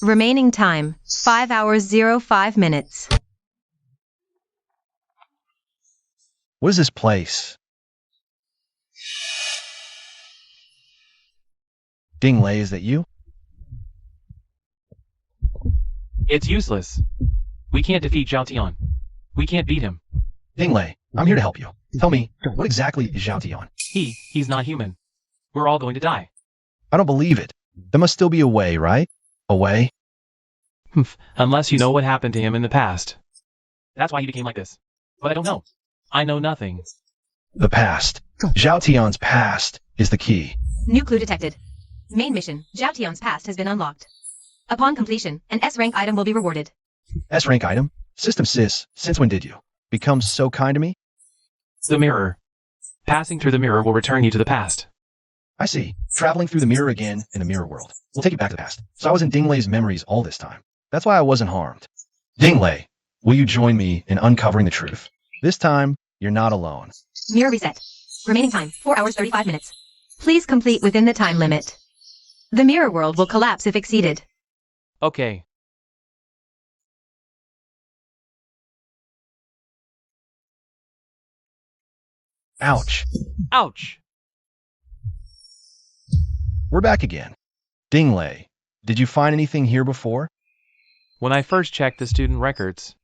Remaining time, 5 hours 05 minutes. What is this place? Ding Lei, is that you? It's useless. We can't defeat Zhaotian. We can't beat him. Ding Lei, I'm here to help you. Tell me, what exactly is Zhaotian? He's not human. We're all going to die. I don't believe it. There must still be a way, right? A way? Unless you know what happened to him in the past. That's why he became like this. But I don't know. I know nothing. The past. Zhaotian's past is the key. New clue detected. Main mission, Zhaotian's past has been unlocked. Upon completion, an S-rank item will be rewarded. S-rank item? System Sys, since when did you become so kind to me? The mirror. Passing through the mirror will return you to the past. I see. Traveling through the mirror again in the mirror world. We'll take you back to the past. So I was in Ding Lei's memories all this time. That's why I wasn't harmed. Ding Lei, Will you join me in uncovering the truth? This time, you're not alone. Mirror reset. Remaining time, 4 hours 35 minutes. Please complete within the time limit. The mirror world will collapse if exceeded. Okay. Ouch. Ouch! We're back again. Dingley, did you find anything here before? When I first checked the student records,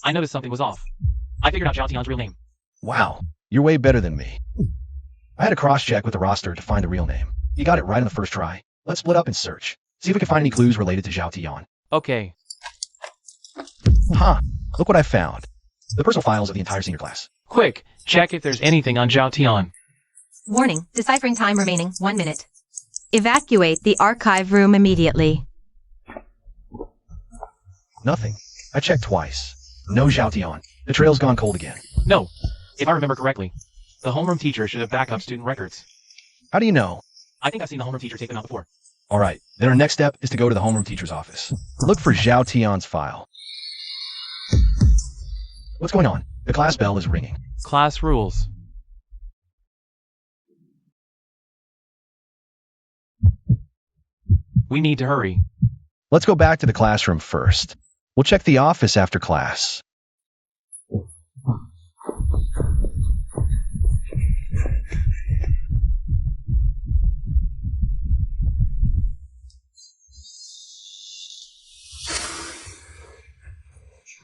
I noticed something was off. I figured out Zhao Tian's real name. Wow, you're way better than me. I had to cross-check with the roster to find the real name. You got it right on the first try. Let's split up and search. See if we can find any clues related to Zhao Tian. Okay. Huh, look what I found. The personal files of the entire senior class. Quick, check if there's anything on Zhao Tian. Warning, deciphering time remaining 1 minute. Evacuate the archive room immediately. Nothing. I checked twice. No Zhao Tian. The trail's gone cold again. No. If I remember correctly, the homeroom teacher should have backup student records. How do you know? I think I've seen the homeroom teacher take them out before. Alright, then our next step is to go to the homeroom teacher's office. Look for Zhao Tian's file. What's going on? The class bell is ringing. Class rules. We need to hurry. Let's go back to the classroom first. We'll check the office after class.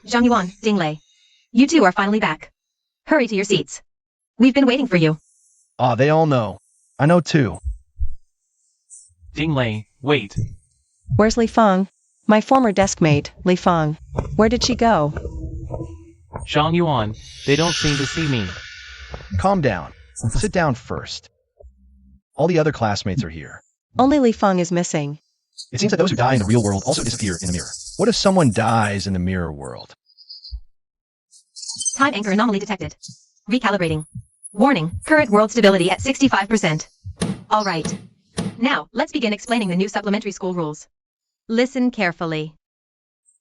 Zhang Yuan, Dingley. You two are finally back. Hurry to your seats. We've been waiting for you. Ah, they all know. I know too. Dingley, wait. Where's Li Feng? My former desk mate, Li Feng. Where did she go? Zhang Yuan, they don't seem to see me. Calm down. Sit down first. All the other classmates are here. Only Li Feng is missing. It seems that those who die in the real world also disappear in the mirror. What if someone dies in the mirror world? Time anchor anomaly detected. Recalibrating. Warning, current world stability at 65%. All right. Now, let's begin explaining the new supplementary school rules. Listen carefully.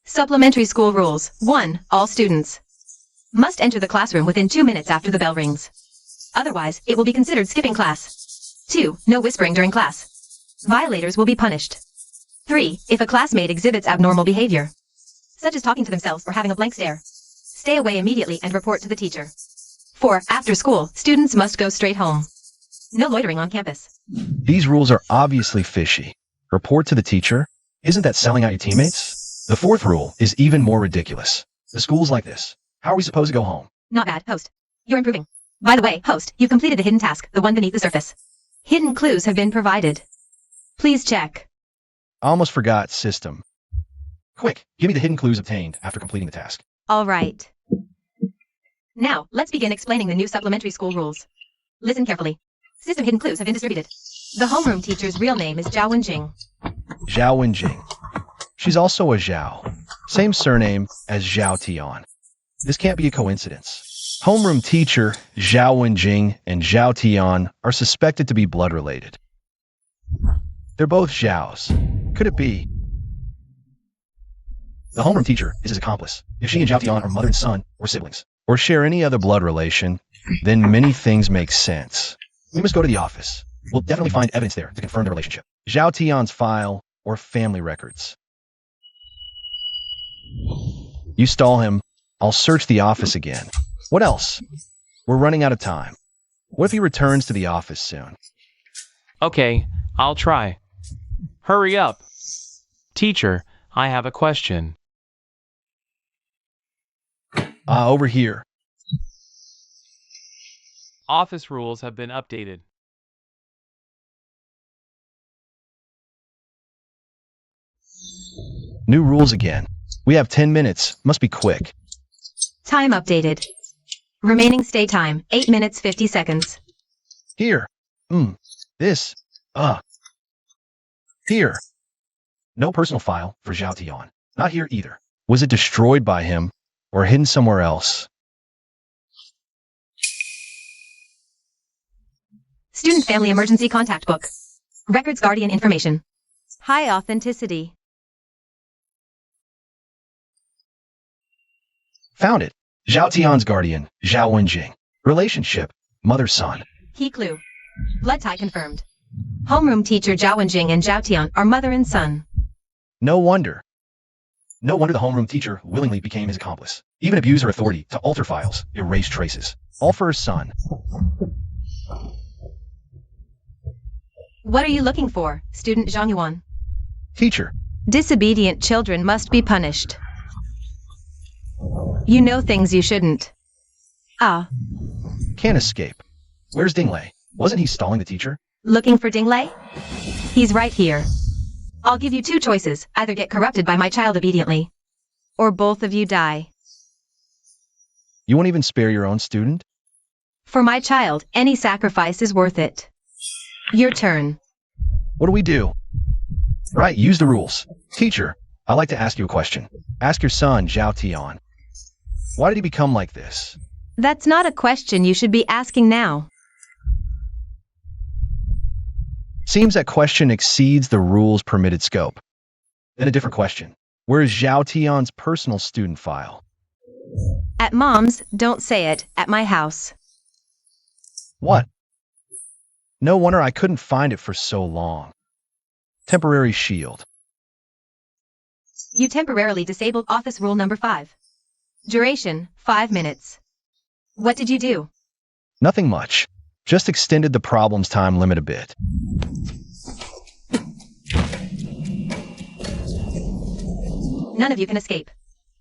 Supplementary school rules. 1. All students must enter the classroom within 2 minutes after the bell rings. Otherwise, it will be considered skipping class. 2. No whispering during class. Violators will be punished. 3. If a classmate exhibits abnormal behavior, such as talking to themselves or having a blank stare, stay away immediately and report to the teacher. 4. After school, students must go straight home. No loitering on campus. These rules are obviously fishy. Report to the teacher? Isn't that selling out your teammates? The 4th rule is even more ridiculous. The school's like this. How are we supposed to go home? Not bad, host. You're improving. By the way, host, you've completed the hidden task, the one beneath the surface. Hidden clues have been provided. Please check. I almost forgot system. Quick, give me the hidden clues obtained after completing the task. All right. Now, let's begin explaining the new supplementary school rules. Listen carefully. System hidden clues have been distributed. The homeroom teacher's real name is Zhao Wenjing. Zhao Wenjing. She's also a Zhao. Same surname as Zhao Tian. This can't be a coincidence. Homeroom teacher Zhao Wenjing and Zhao Tian are suspected to be blood related. They're both Zhaos. Could it be? The homeroom teacher is his accomplice. If she and Zhao Tian are mother and son, or siblings, or share any other blood relation, then many things make sense. We must go to the office. We'll definitely find evidence there to confirm the relationship. Zhao Tian's file or family records. You stall him, I'll search the office again. What else? We're running out of time. What if he returns to the office soon? Okay, I'll try. Hurry up. Teacher, I have a question. Over here. Office rules have been updated. New rules again. We have 10 minutes. Must be quick. Time updated. Remaining stay time, 8 minutes 50 seconds. Here. This. Here. No personal file for Zhao Tian. Not here either. Was it destroyed by him or hidden somewhere else? Student family emergency contact book. Records guardian information. High authenticity. Found it. Zhao Tian's guardian, Zhao Wenjing. Relationship, mother-son. Key clue. Blood tie confirmed. Homeroom teacher Zhao Wenjing and Zhao Tian are mother and son. No wonder. No wonder the homeroom teacher willingly became his accomplice. Even abused her authority to alter files, erase traces. All for her son. What are you looking for, student Zhang Yuan? Teacher, Disobedient children must be punished. You know things you shouldn't. Ah, can't escape. Where's Dinglei? Wasn't he stalling the teacher? Looking for Dinglei? he's right here. I'll give you two choices. Either get corrupted by my child obediently. Or both of you die. You won't even spare your own student? For my child, any sacrifice is worth it. Your turn. What do we do? Right, use the rules. Teacher, I'd like to ask you a question. Ask your son, Zhao Tian. Why did he become like this? That's not a question you should be asking now. Seems that question exceeds the rules permitted scope. Then a different question. Where is Zhao Tian's personal student file? At Mom's, don't say it, at my house. What? No wonder I couldn't find it for so long. Temporary shield. You temporarily disabled office rule number 5. Duration, 5 minutes. What did you do? Nothing much. Just extended the problem's time limit a bit. None of you can escape.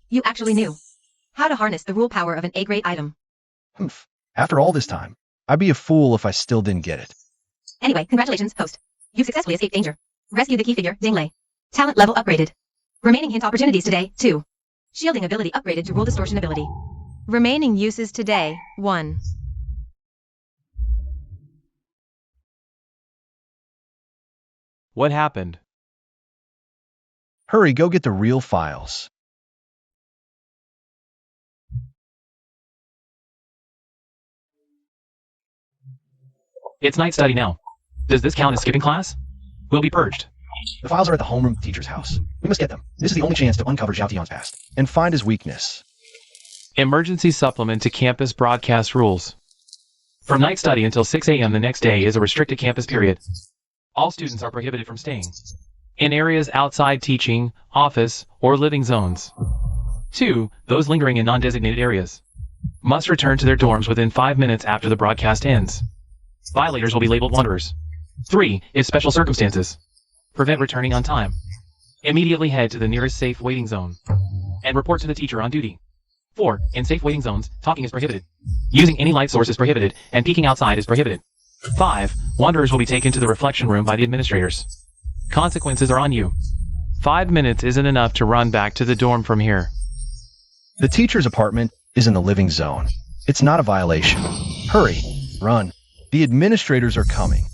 You actually knew how to harness the rule power of an A-grade item. Humph. After all this time, I'd be a fool if I still didn't get it. Anyway, congratulations, host. You successfully escaped danger. Rescue the key figure, Dinglei. Talent level upgraded. Remaining hint opportunities today, 2. Shielding ability upgraded to rule distortion ability. Remaining uses today, 1. What happened? Hurry, go get the real files. It's night study now. Does this count as skipping class? We'll be purged. The files are at the homeroom teacher's house. We must get them. This is the only chance to uncover Zhao Tian's past and find his weakness. Emergency supplement to campus broadcast rules. From night study until 6 a.m. the next day is a restricted campus period. All students are prohibited from staying in areas outside teaching, office, or living zones. 2. Those lingering in non-designated areas must return to their dorms within 5 minutes after the broadcast ends. Violators will be labeled wanderers. 3. If special circumstances prevent returning on time, immediately head to the nearest safe waiting zone and report to the teacher on duty. 4. In safe waiting zones, talking is prohibited. Using any light source is prohibited, and peeking outside is prohibited. 5. Wanderers will be taken to the reflection room by the administrators. Consequences are on you. 5 minutes isn't enough to run back to the dorm from here. The teacher's apartment is in the living zone. It's not a violation. Hurry, run. The administrators are coming.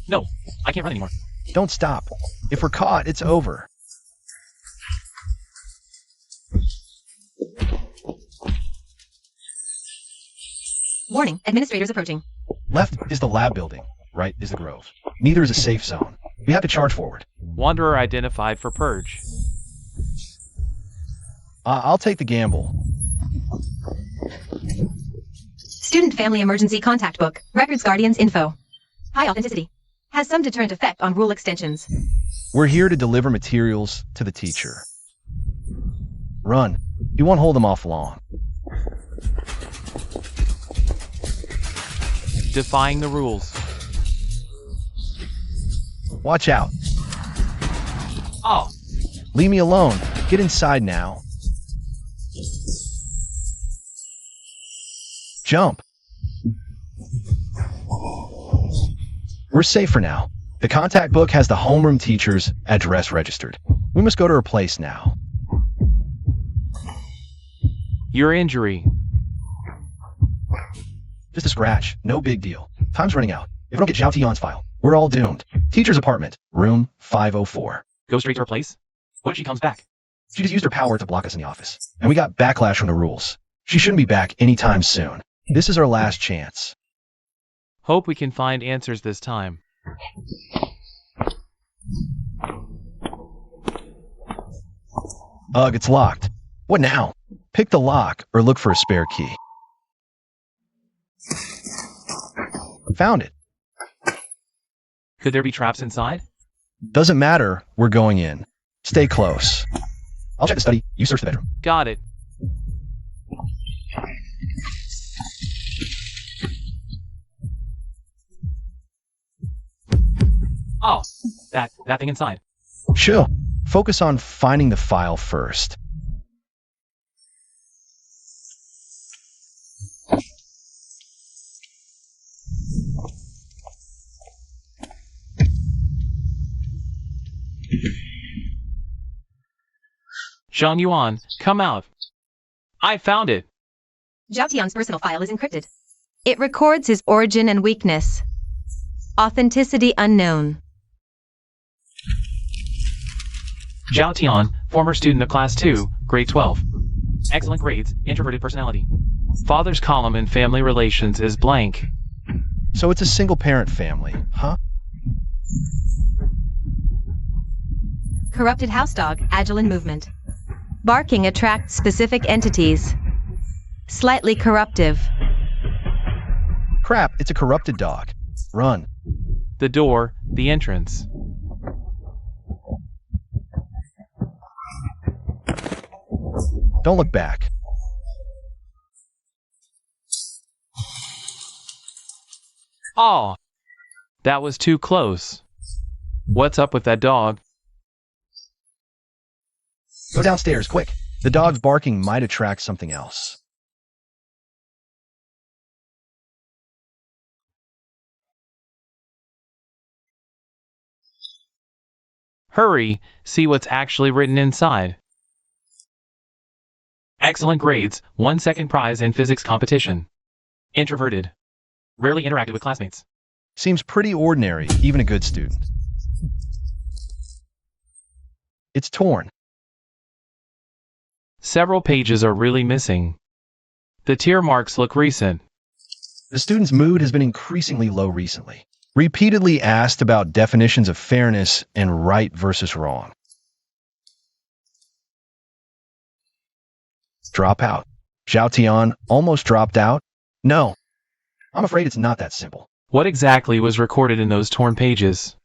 No, I can't run anymore. Don't stop. If we're caught, it's over. Warning, administrators approaching. Left is the lab building. Right is the grove. Neither is a safe zone. We have to charge forward. Wanderer identified for purge. I'll take the gamble. Student family emergency contact book. Records guardians info. High authenticity. Has some deterrent effect on rule extensions. We're here to deliver materials to the teacher. Run. You won't hold them off long. Defying the rules. Watch out. Oh, Leave me alone. Get inside now. Jump. We're safe for now. The contact book has the homeroom teacher's address registered. We must go to her place now. your injury. Just a scratch. No big deal. Time's running out. If we don't get Zhao Tian's file, we're all doomed. Teacher's apartment, room 504. Go straight to her place? What if she comes back? She just used her power to block us in the office. And we got backlash from the rules. She shouldn't be back anytime soon. This is our last chance. Hope we can find answers this time. Ugh, it's locked. What now? Pick the lock or look for a spare key. Found it. Could there be traps inside? Doesn't matter, we're going in. Stay close. I'll check the study, you search the bedroom. Got it. Oh, that thing inside. Chill. Focus on finding the file first. Zhang Yuan, come out. I found it. Zhao Tian's personal file is encrypted. It records his origin and weakness. Authenticity unknown. Zhao Tian, former student of Class 2, Grade 12. Excellent grades, introverted personality. Father's column in family relations is blank. So it's a single-parent family, huh? Corrupted house dog, agile in movement. Barking attracts specific entities. Slightly corruptive. Crap, it's a corrupted dog. Run. The door, the entrance. Don't look back. Oh, that was too close. What's up with that dog? Go downstairs, quick. The dog's barking might attract something else. Hurry, see what's actually written inside. Excellent grades, 1 second prize in physics competition. Introverted. Rarely interacted with classmates. Seems pretty ordinary, even a good student. It's torn. Several pages are really missing. The tear marks look recent. The student's mood has been increasingly low recently. Repeatedly asked about definitions of fairness and right versus wrong. Drop out. Zhao Tian almost dropped out? No. I'm afraid it's not that simple. What exactly was recorded in those torn pages?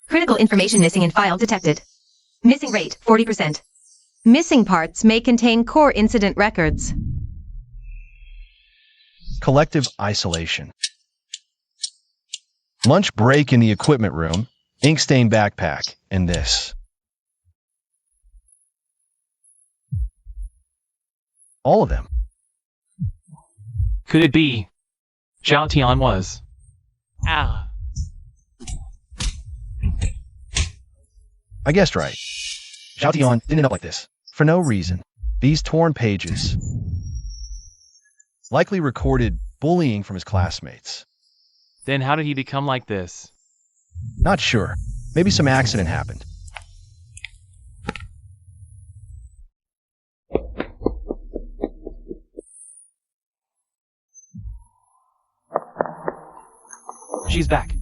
Critical information missing in file detected. Missing rate, 40%. Missing parts may contain core incident records. Collective isolation. Lunch break in the equipment room, ink stain backpack, and this. All of them. Could it be? Zhao Tian was. Ah. I guessed right. Zhao Tian didn't end up like this. For no reason. These torn pages likely recorded bullying from his classmates. Then how did he become like this? Not sure. Maybe some accident happened. She's back.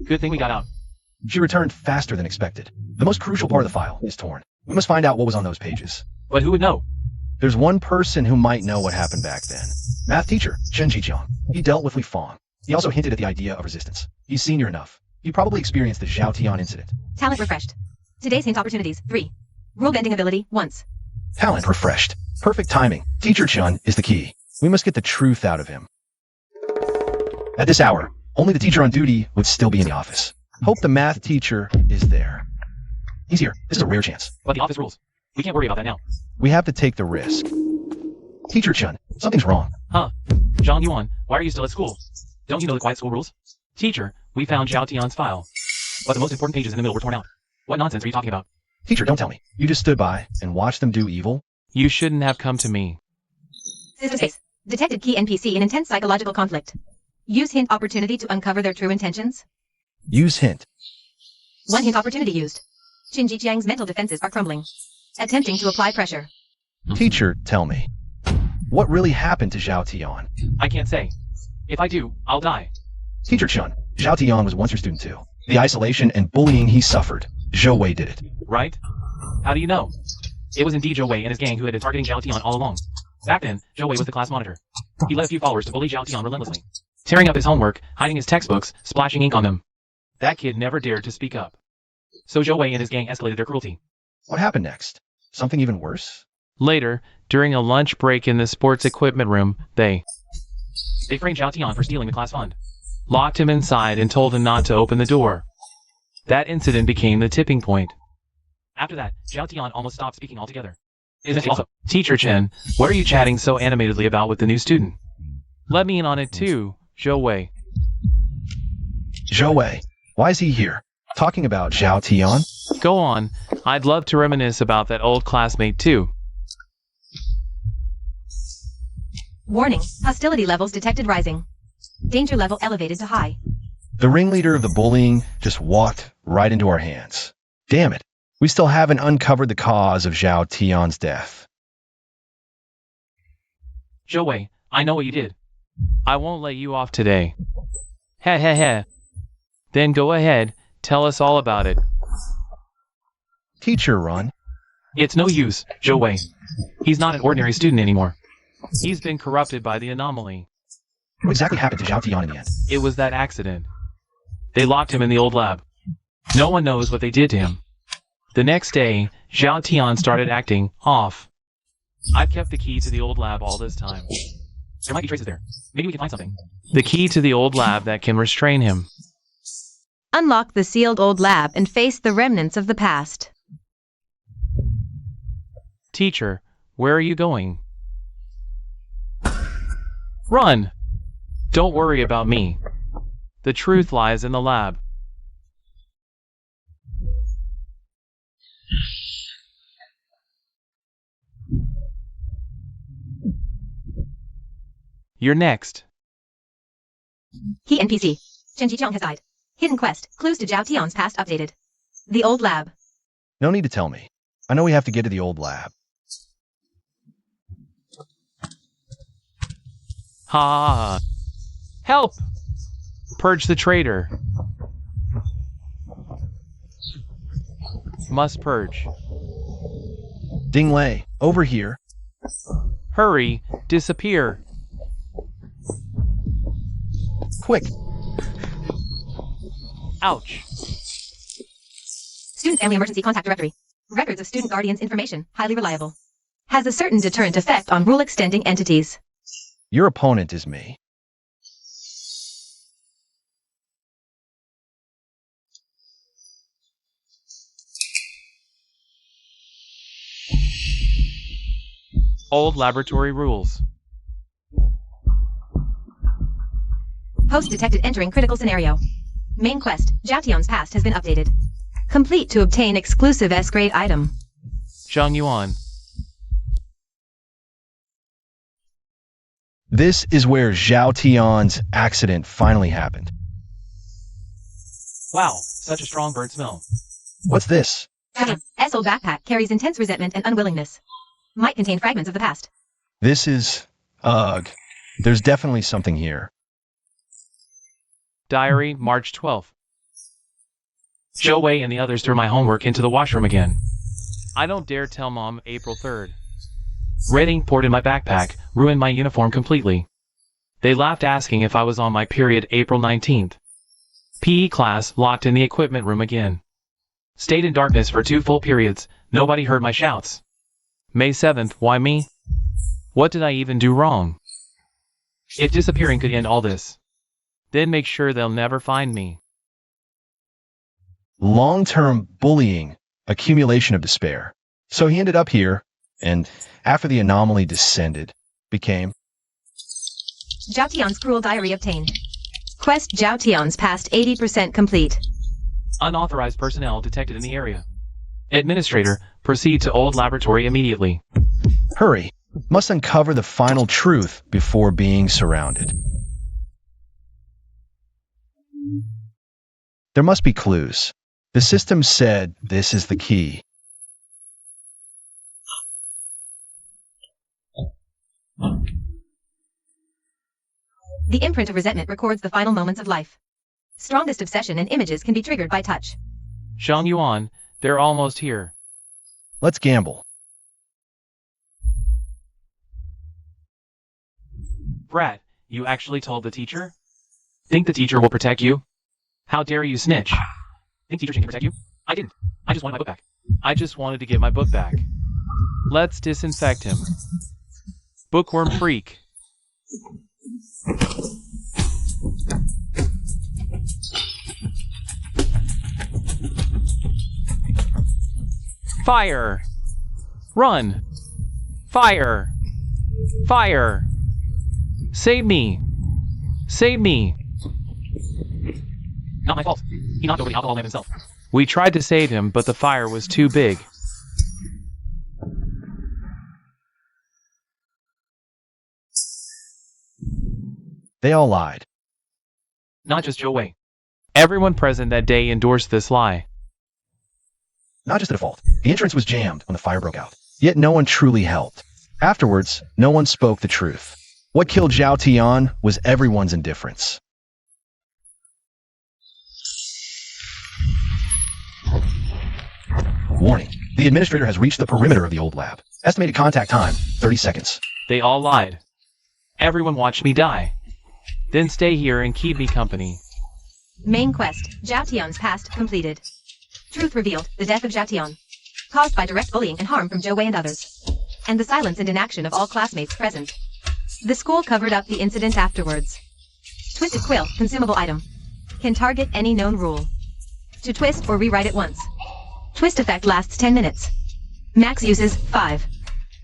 Good thing we got out. She returned faster than expected. The most crucial part of the file is torn. We must find out what was on those pages. But who would know? There's one person who might know what happened back then. Math teacher, Chen Jijiang. He dealt with Li Fong. He also hinted at the idea of resistance. He's senior enough. He probably experienced the Zhao Tian incident. Talent refreshed. Today's hint opportunities, 3. Rule bending ability, once. Talent refreshed. Perfect timing. Teacher Chun is the key. We must get the truth out of him. At this hour, only the teacher on duty would still be in the office. Hope the math teacher is there. He's here. This is a rare chance. But the office rules. We can't worry about that now. We have to take the risk. Teacher Chun, something's wrong. Huh. Zhang Yuan, why are you still at school? Don't you know the quiet school rules? Teacher, we found Zhao Tian's file. But the most important pages in the middle were torn out. What nonsense are you talking about? Teacher, don't tell me. You just stood by and watched them do evil? You shouldn't have come to me. System space. Detected key NPC in intense psychological conflict. Use hint opportunity to uncover their true intentions. Use hint. 1 hint opportunity used. Qin Jijiang's mental defenses are crumbling. Attempting to apply pressure. Teacher, tell me. What really happened to Zhao Tian? I can't say. If I do, I'll die. Teacher Chun, Zhao Tian was once your student too. The isolation and bullying he suffered, Zhou Wei did it. Right? How do you know? It was indeed Zhou Wei and his gang who had been targeting Zhao Tian all along. Back then, Zhou Wei was the class monitor. He led a few followers to bully Zhao Tian relentlessly, tearing up his homework, hiding his textbooks, splashing ink on them. That kid never dared to speak up. So Zhou Wei and his gang escalated their cruelty. What happened next? Something even worse? Later, during a lunch break in the sports equipment room, they framed Zhao Tian for stealing the class fund, locked him inside and told him not to open the door. That incident became the tipping point. After that, Zhao Tian almost stopped speaking altogether. Isn't it also? Teacher Chen, what are you chatting so animatedly about with the new student? Let me in on it too, Zhou Wei. Zhou Wei, why is he here? Talking about Zhao Tian? Go on, I'd love to reminisce about that old classmate too. Warning, hostility levels detected rising. Danger level elevated to high. The ringleader of the bullying just walked right into our hands. Damn it, we still haven't uncovered the cause of Zhao Tian's death. Zhou Wei, I know what you did. I won't let you off today. Heh heh heh. Then go ahead, tell us all about it. Teacher Run. It's no use, Zhou Wei. He's not an ordinary student anymore. He's been corrupted by the anomaly. What exactly happened to Zhao Tian in the end? It was that accident. They locked him in the old lab. No one knows what they did to him. The next day, Zhao Tian started acting off. I've kept the key to the old lab all this time. There might be traces there. Maybe we can find something. The key to the old lab that can restrain him. Unlock the sealed old lab and face the remnants of the past. Teacher, where are you going? Run! Don't worry about me. The truth lies in the lab. You're next. He NPC. Chen Jiqiang has died. Hidden quest. Clues to Zhao Tian's past updated. The old lab. No need to tell me. I know we have to get to the old lab. Ha! Help! Purge the traitor. Must purge. Ding Lei, over here. Hurry! Disappear! Quick! Ouch! Student Family Emergency Contact Directory. Records of student guardians information. Highly reliable. Has a certain deterrent effect on rule extending entities. Your opponent is me. Old laboratory rules. Host detected entering critical scenario. Main quest. Zhao Tian's past has been updated. Complete to obtain exclusive S-grade item. Zhang Yuan. This is where Zhao Tian's accident finally happened. Wow, such a strong burnt smell. What's this? SO backpack carries intense resentment and unwillingness. Might contain fragments of the past. This is... ugh. There's definitely something here. Diary, March 12th. Zhou Wei and the others threw my homework into the washroom again. I don't dare tell Mom April 3rd. Red ink poured in my backpack, ruined my uniform completely. They laughed asking if I was on my period April 19th. PE class locked in the equipment room again. Stayed in darkness for 2 full periods, nobody heard my shouts. May 7th, why me? What did I even do wrong? If disappearing could end all this, then make sure they'll never find me. Long-term bullying, accumulation of despair. So he ended up here, and after the anomaly descended, became... Zhao Tian's cruel diary obtained. Quest Zhao Tian's past 80% complete. Unauthorized personnel detected in the area. Administrator, proceed to old laboratory immediately. Hurry, must uncover the final truth before being surrounded. There must be clues. The system said this is the key. The imprint of resentment records the final moments of life. Strongest obsession and images can be triggered by touch. Zhang Yuan, they're almost here. Let's gamble. Brat, you actually told the teacher? Think the teacher will protect you? How dare you snitch? Think teacher can protect you? I didn't. I just wanted my book back. I just wanted to get my book back. Let's disinfect him. Bookworm freak. Fire! Run! Fire! Fire! Save me! Save me! Not my fault. He knocked over the alcohol lamp himself. We tried to save him, but the fire was too big. They all lied. Not just Joe Wei. Everyone present that day endorsed this lie. Not just the default. The entrance was jammed when the fire broke out. Yet no one truly helped. Afterwards, no one spoke the truth. What killed Zhao Tian was everyone's indifference. Warning. The administrator has reached the perimeter of the old lab. Estimated contact time, 30 seconds. They all lied. Everyone watched me die. Then stay here and keep me company. Main quest, Zhao Tian's past completed. Truth revealed, the death of Zhao Tian. Caused by direct bullying and harm from Zhou Wei and others. And the silence and inaction of all classmates present. The school covered up the incident afterwards. Twisted quill, consumable item. Can target any known rule. To twist or rewrite it once. Twist effect lasts 10 minutes. Max uses 5.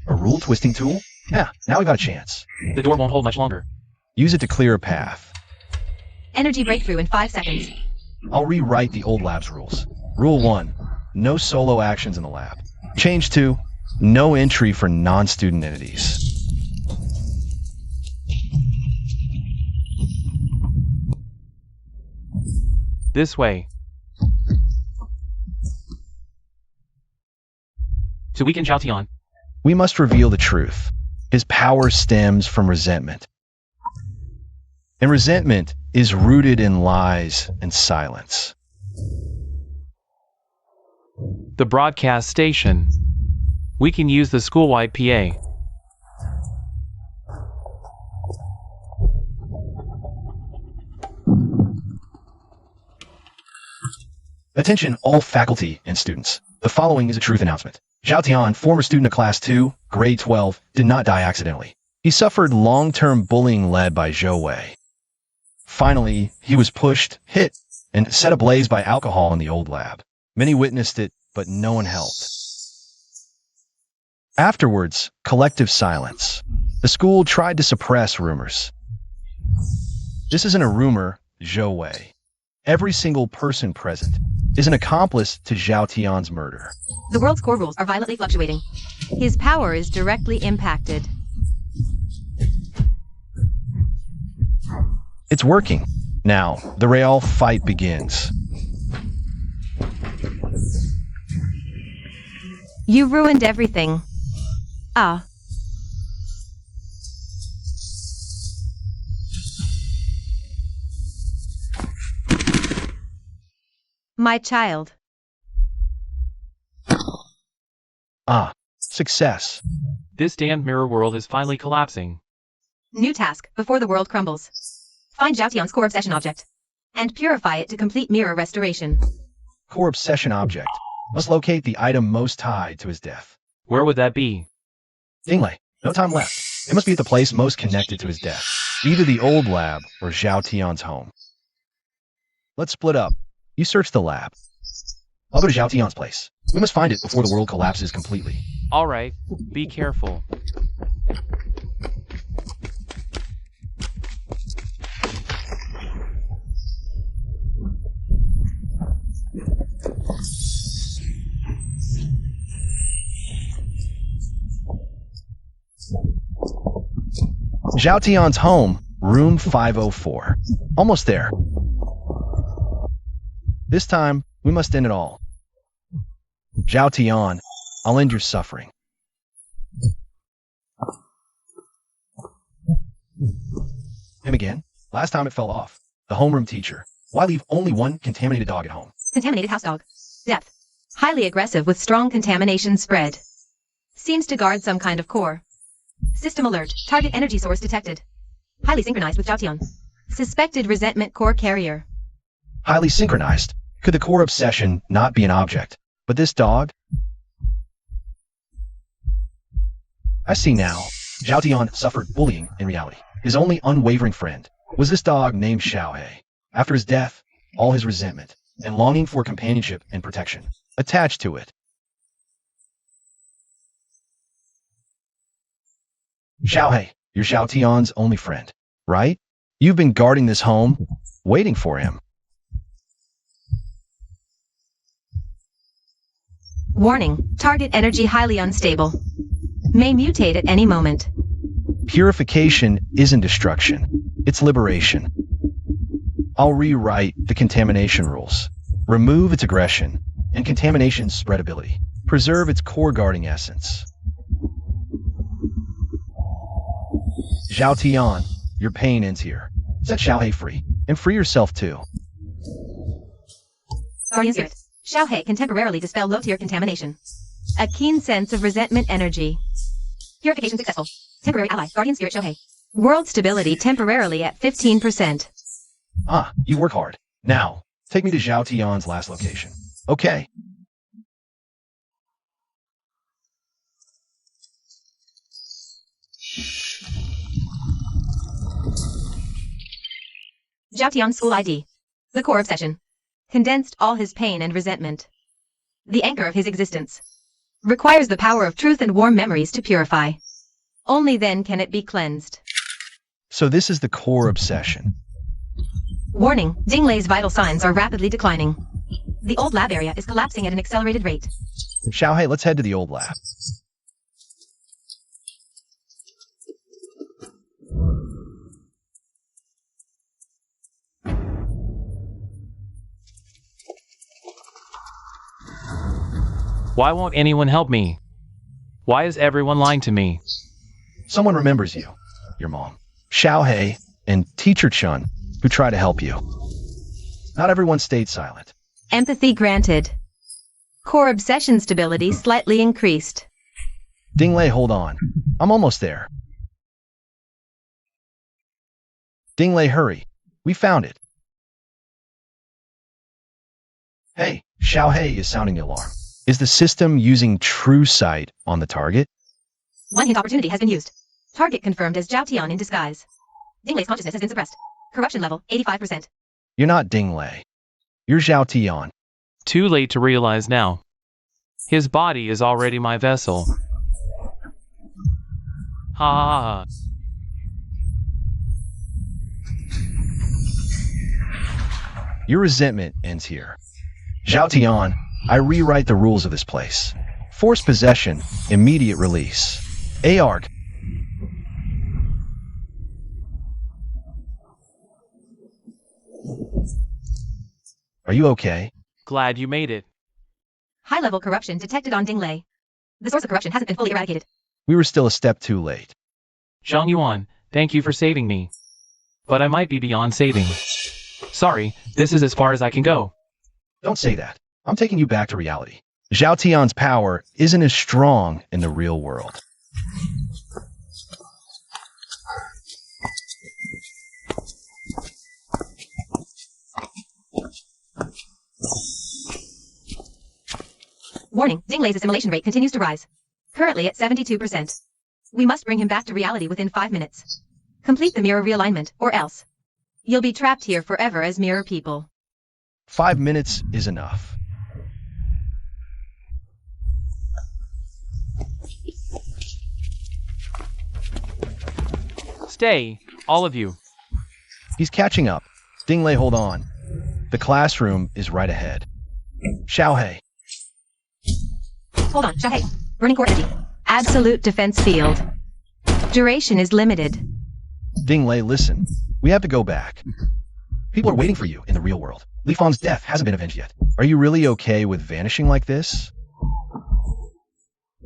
A rule twisting tool? Yeah, now we got a chance. The door won't hold much longer. Use it to clear a path. Energy breakthrough in 5 seconds. I'll rewrite the old lab's rules. Rule 1. No solo actions in the lab. Change to no entry for non-student entities. This way. To weaken Zhao Tian. We must reveal the truth. His power stems from resentment. And resentment is rooted in lies and silence. The broadcast station. We can use the school-wide PA. Attention all faculty and students. The following is a truth announcement. Zhao Tian, former student of Class 2, Grade 12, did not die accidentally. He suffered long-term bullying led by Zhou Wei. Finally, he was pushed, hit, and set ablaze by alcohol in the old lab. Many witnessed it, but no one helped. Afterwards, collective silence. The school tried to suppress rumors. This isn't a rumor, Zhou Wei. Every single person present is an accomplice to Zhao Tian's murder. The world's core rules are violently fluctuating. His power is directly impacted. It's working. Now, the real fight begins. You ruined everything. Ah. My child. Ah, success. This damned mirror world is finally collapsing. New task, before the world crumbles. Find Zhao Tian's core obsession object. And purify it to complete mirror restoration. Core obsession object. Must locate the item most tied to his death. Where would that be? Dingley, no time left. It must be at the place most connected to his death. Either the old lab or Zhao Tian's home. Let's split up. You search the lab. I'll go to Zhao Tian's place. We must find it before the world collapses completely. Alright, be careful. Zhao Tian's home, room 504. Almost there. This time, we must end it all. Zhao Tian, I'll end your suffering. Him again? Last time it fell off. The homeroom teacher. Why leave only one contaminated dog at home? Contaminated house dog. Depth. Highly aggressive with strong contamination spread. Seems to guard some kind of core. System alert. Target energy source detected. Highly synchronized with Zhao Tian. Suspected resentment core carrier. Highly synchronized. Could the core obsession not be an object, but this dog? I see now. Zhao Tian suffered bullying in reality. His only unwavering friend was this dog named Xiaohei. After his death, all his resentment and longing for companionship and protection attached to it. Xiaohei, you're Zhao Tian's only friend, right? You've been guarding this home, waiting for him. Warning, target energy highly unstable. May mutate at any moment. Purification isn't destruction, it's liberation. I'll rewrite the contamination rules. Remove its aggression and contamination's spreadability. Preserve its core guarding essence. Zhao Tian, your pain ends here. Set Xiaohei free, and free yourself too. Guardian Spirit. Xiaohei can temporarily dispel low-tier contamination. A keen sense of resentment energy. Purification successful. Temporary ally. Guardian Spirit Xiaohei. World stability temporarily at 15%. Ah, you work hard. Now, take me to Zhao Tian's last location. Okay. Zhao Tian School ID. The core obsession. Condensed all his pain and resentment. The anchor of his existence. Requires the power of truth and warm memories to purify. Only then can it be cleansed. So this is the core obsession. Warning, Dinglei's vital signs are rapidly declining. The old lab area is collapsing at an accelerated rate. Xiaohei, let's head to the old lab. Why won't anyone help me? Why is everyone lying to me? Someone remembers you. Your mom. Xiaohei and Teacher Chun, who try to help you. Not everyone stayed silent. Empathy granted. Core obsession stability slightly increased. Dinglei, hold on. I'm almost there. Dinglei, hurry. We found it. Hey, Xiaohei is sounding the alarm. Is the system using true sight on the target? One hint opportunity has been used. Target confirmed as Zhao Tian in disguise. Dinglei's consciousness has been suppressed. Corruption level, 85%. You're not Dinglei. You're Zhao Tian. Too late to realize now. His body is already my vessel. Ha ha ha. Your resentment ends here. Zhao Tian, I rewrite the rules of this place. Forced possession, immediate release. ARG. Are you okay? Glad you made it. High-level corruption detected on Dinglei. The source of corruption hasn't been fully eradicated. We were still a step too late. Zhang Yuan, thank you for saving me. But I might be beyond saving. Sorry, this is as far as I can go. Don't say that. I'm taking you back to reality. Zhao Tian's power isn't as strong in the real world. Warning, Dinglei's assimilation rate continues to rise. Currently at 72%. We must bring him back to reality within 5 minutes. Complete the mirror realignment, or else. You'll be trapped here forever as mirror people. 5 minutes is enough. Stay, all of you. He's catching up. Dinglei, hold on. The classroom is right ahead. Xiaohei. Hold on, Xiaohei. Burning core energy. Absolute defense field. Duration is limited. Dinglei, listen. We have to go back. People are waiting for you in the real world. Li Fang's death hasn't been avenged yet. Are you really okay with vanishing like this?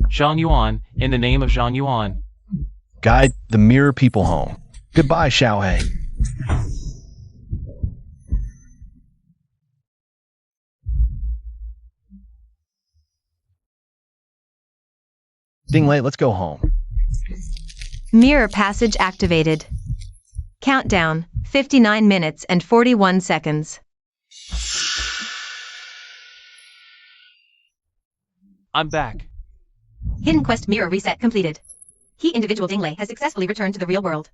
Zhang Yuan, in the name of Zhang Yuan. Guide the mirror people home. Goodbye, Xiaohei. Dinglei, let's go home. Mirror passage activated. Countdown, 59 minutes and 41 seconds. I'm back. Hidden quest mirror reset completed. Key individual Dingley has successfully returned to the real world.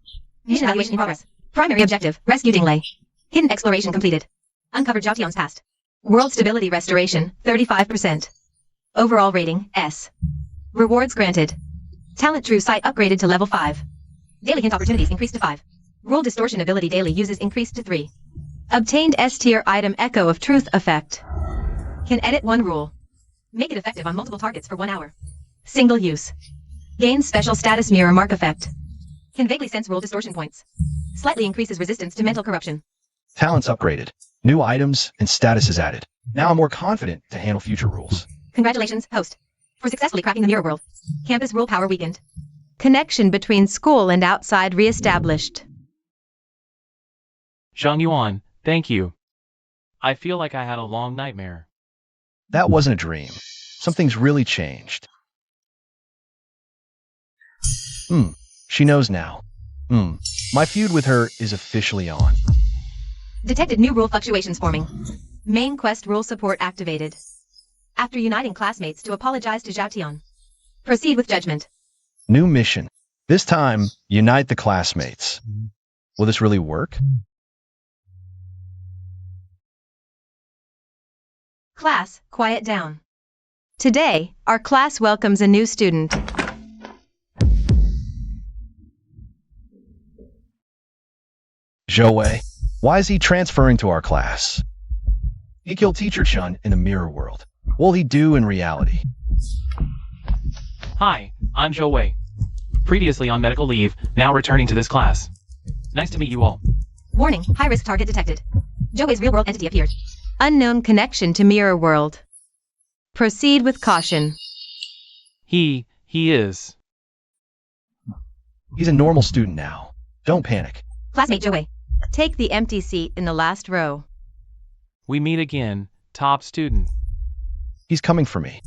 Mission evaluation in progress. Primary objective, rescue Dingley. Hidden exploration completed. Uncovered Zhao past. World stability restoration, 35%. Overall rating, S. Rewards granted. Talent True Sight upgraded to level 5. Daily hint opportunities increased to 5. Rule distortion ability daily uses increased to 3. Obtained S-tier item Echo of Truth effect. Can edit one rule. Make it effective on multiple targets for 1 hour. Single use. Gains special status mirror mark effect. Can vaguely sense rule distortion points. Slightly increases resistance to mental corruption. Talents upgraded. New items and statuses added. Now I'm more confident to handle future rules. Congratulations, host, for successfully cracking the mirror world. Campus rule power weakened. Connection between school and outside reestablished. Zhang Yuan, thank you. I feel like I had a long nightmare. That wasn't a dream. Something's really changed. She knows now. My feud with her is officially on. Detected new rule fluctuations forming. Main quest rule support activated. After uniting classmates to apologize to Zhao Tian. Proceed with judgment. New mission. This time, unite the classmates. Will this really work? Class, quiet down. Today, our class welcomes a new student. Zhou Wei. Why is he transferring to our class? He killed Teacher Chun in the mirror world. What will he do in reality? Hi, I'm Zhou Wei. Previously on medical leave, now returning to this class. Nice to meet you all. Warning, high-risk target detected. Zhou Wei's real-world entity appeared. Unknown connection to mirror world. Proceed with caution. He is. He's a normal student now. Don't panic. Classmate Zhou Wei. Take the empty seat in the last row. We meet again, top student. He's coming for me.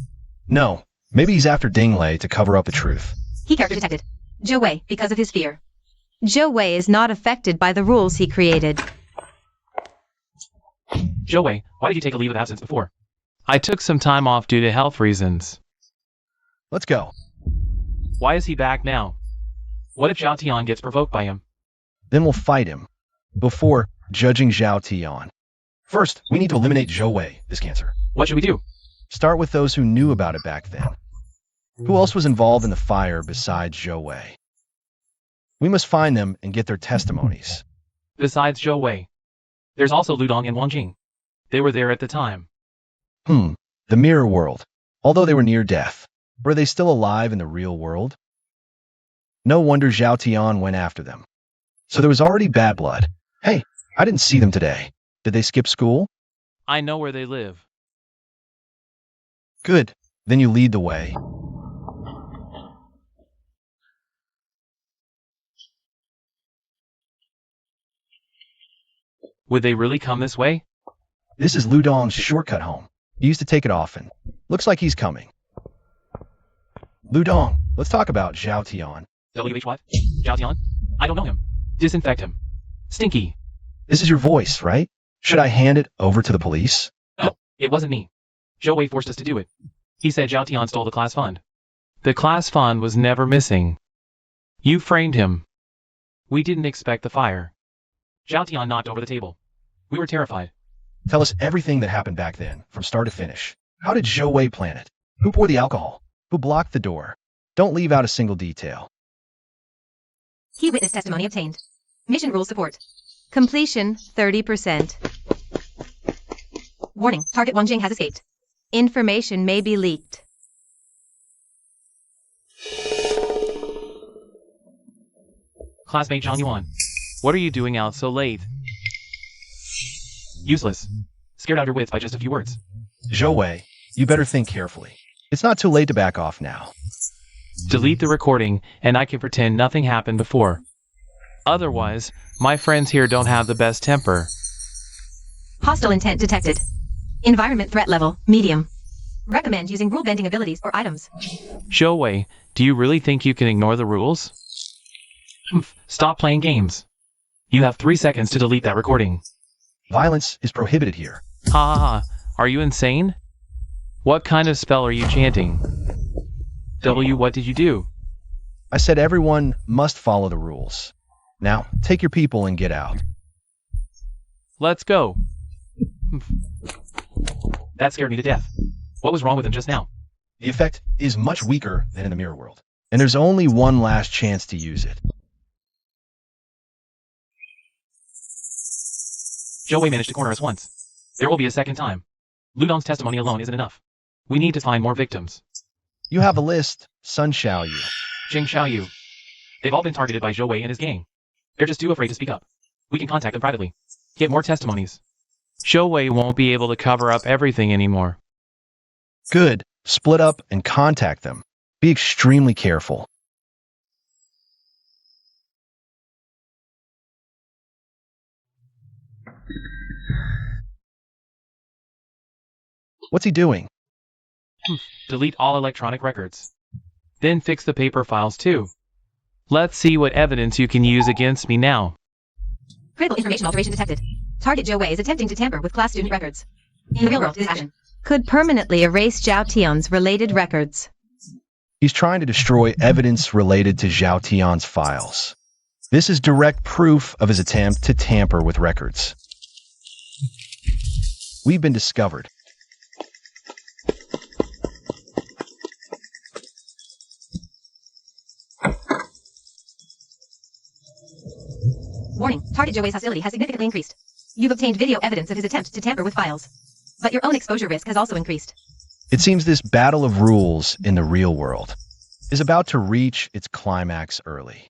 No, maybe he's after Dingley to cover up the truth. Key character detected. Zhou Wei, because of his fear. Zhou Wei is not affected by the rules he created. Zhou Wei, why did you take a leave of absence before? I took some time off due to health reasons. Let's go. Why is he back now? What if Zhao Tian gets provoked by him? Then we'll fight him. Before judging Zhao Tian. First, we need to eliminate Zhou Wei, this cancer. What should we do? Start with those who knew about it back then. Who else was involved in the fire besides Zhou Wei? We must find them and get their testimonies. Besides Zhou Wei, there's also Ludong and Wang Jing. They were there at the time. The mirror world. Although they were near death, were they still alive in the real world? No wonder Zhao Tian went after them. So there was already bad blood. Hey, I didn't see them today. Did they skip school? I know where they live. Good. Then you lead the way. Would they really come this way? This is Ludong's shortcut home. He used to take it often. Looks like he's coming. Ludong, let's talk about Zhao Tian. WH what? Zhao Tian? I don't know him. Disinfect him. Stinky. This is your voice, right? Should I hand it over to the police? No, it wasn't me. Zhou Wei forced us to do it. He said Zhao Tian stole the class fund. The class fund was never missing. You framed him. We didn't expect the fire. Zhao Tian knocked over the table. We were terrified. Tell us everything that happened back then, from start to finish. How did Zhou Wei plan it? Who poured the alcohol? Who blocked the door? Don't leave out a single detail. Key witness testimony obtained. Mission rule support. Completion, 30%. Warning, target Wang Jing has escaped. Information may be leaked. Classmate Zhang Yuan, what are you doing out so late? Useless. Scared out your wits by just a few words. Zhou Wei, you better think carefully. It's not too late to back off now. Delete the recording, and I can pretend nothing happened before. Otherwise, my friends here don't have the best temper. Hostile intent detected. Environment threat level, medium. Recommend using rule-bending abilities or items. Zhou Wei, do you really think you can ignore the rules? Stop playing games. You have 3 seconds to delete that recording. Violence is prohibited here. Ha ha ha. Are you insane? What kind of spell are you chanting? W, what did you do? I said everyone must follow the rules. Now, take your people and get out. Let's go. That scared me to death. What was wrong with him just now? The effect is much weaker than in the mirror world, and there's only one last chance to use it. Zhou Wei managed to corner us once. There will be a second time. Ludong's testimony alone isn't enough. We need to find more victims. You have a list, Sun Xiaoyu. Jing Xiaoyu. They've all been targeted by Zhou Wei and his gang. They're just too afraid to speak up. We can contact them privately. Get more testimonies. Zhou Wei won't be able to cover up everything anymore. Good. Split up and contact them. Be extremely careful. What's he doing? Delete all electronic records. Then fix the paper files too. Let's see what evidence you can use against me now. Critical information alteration detected. Target Zhou Wei is attempting to tamper with class student records. In the real world, this action Could permanently erase Zhao Tian's related records. He's trying to destroy evidence related to Zhao Tian's files. This is direct proof of his attempt to tamper with records. We've been discovered. Warning, target Zhou Wei's hostility has significantly increased. You've obtained video evidence of his attempt to tamper with files. But your own exposure risk has also increased. It seems this battle of rules in the real world is about to reach its climax early.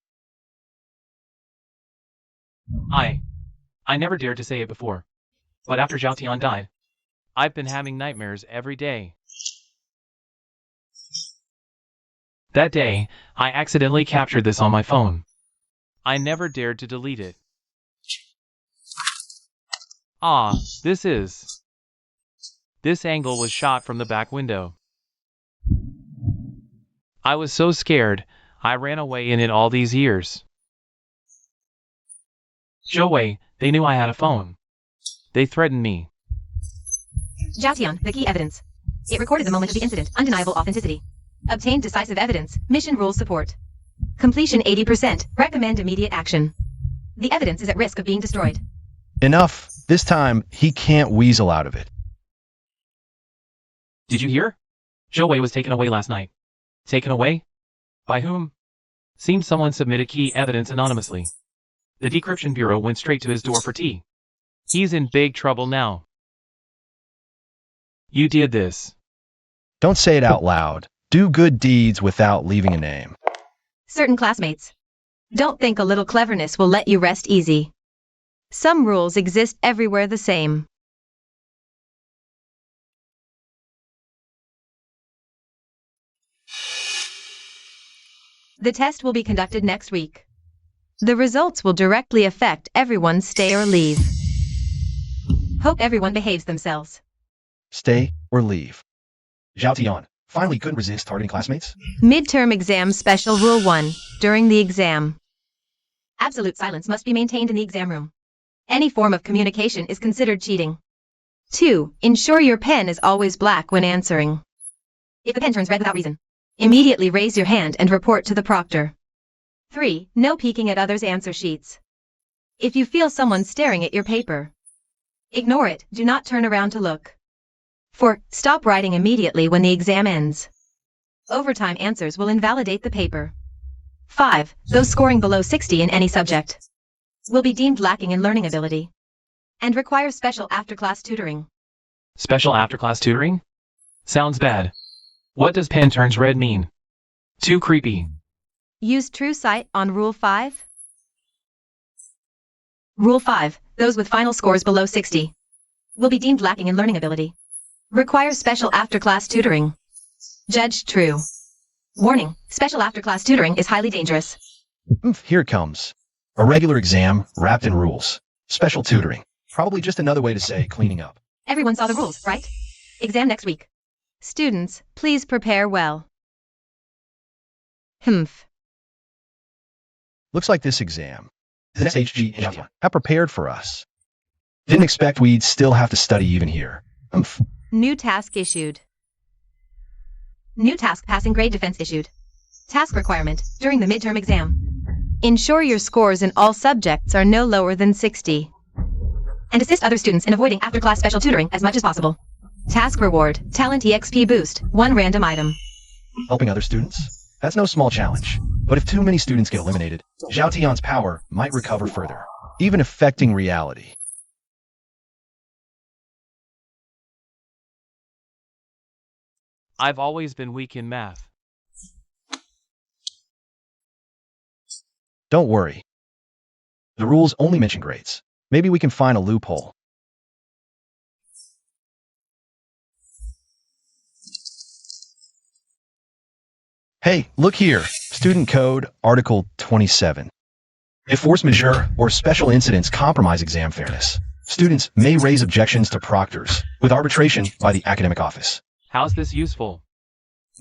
I never dared to say it before. But after Zhao Tian died, I've been having nightmares every day. That day, I accidentally captured this on my phone. I never dared to delete it. This angle was shot from the back window. I was so scared, I ran away in it all these years. Zhou Wei, they knew I had a phone. They threatened me. Zhao Tian, the key evidence. It recorded the moment of the incident, undeniable authenticity. Obtained decisive evidence, mission rules support. Completion 80%, recommend immediate action. The evidence is at risk of being destroyed. Enough. This time, he can't weasel out of it. Did you hear? Zhou Wei was taken away last night. Taken away? By whom? Seems someone submitted key evidence anonymously. The Decryption Bureau went straight to his door for tea. He's in big trouble now. You did this. Don't say it out loud. Do good deeds without leaving a name. Certain classmates. Don't think a little cleverness will let you rest easy. Some rules exist everywhere the same. The test will be conducted next week. The results will directly affect everyone's stay or leave. Hope everyone behaves themselves. Stay or leave. Zhao Tian finally couldn't resist targeting classmates. Midterm exam special rule 1. During the exam, Absolute silence must be maintained in the exam room. Any form of communication is considered cheating. 2. Ensure your pen is always black when answering. If the pen turns red without reason, Immediately raise your hand and report to the proctor. 3. No peeking at others' answer sheets. If you feel someone staring at your paper, ignore it, do not turn around to look. 4. Stop writing immediately when the exam ends. Overtime answers will invalidate the paper. 5. Those scoring below 60 in any subject will be deemed lacking in learning ability and require special after-class tutoring. Special after-class tutoring? Sounds bad. What does pen turns red mean? Too creepy. Use true sight on Rule 5. Rule 5. Those with final scores below 60 will be deemed lacking in learning ability. Require special after-class tutoring. Judged true. Warning, special after-class tutoring is highly dangerous. Here it comes. A regular exam wrapped in rules. Special tutoring. Probably just another way to say cleaning up. Everyone saw the rules, right? Exam next week. Students, please prepare well. Looks like this exam The SHG in Xiaotian have prepared for us. Didn't expect we'd still have to study even here. New task issued. New task passing grade defense issued. Task requirement during the midterm exam. Ensure your scores in all subjects are no lower than 60. And assist other students in avoiding after-class special tutoring as much as possible. Task reward, Talent EXP boost, 1 random item. Helping other students? That's no small challenge. But if too many students get eliminated, Zhao Tian's power might recover further, even affecting reality. I've always been weak in math. Don't worry. The rules only mention grades. Maybe we can find a loophole. Hey, look here. Student Code, Article 27. If force majeure or special incidents compromise exam fairness, students may raise objections to proctors with arbitration by the academic office. How's this useful?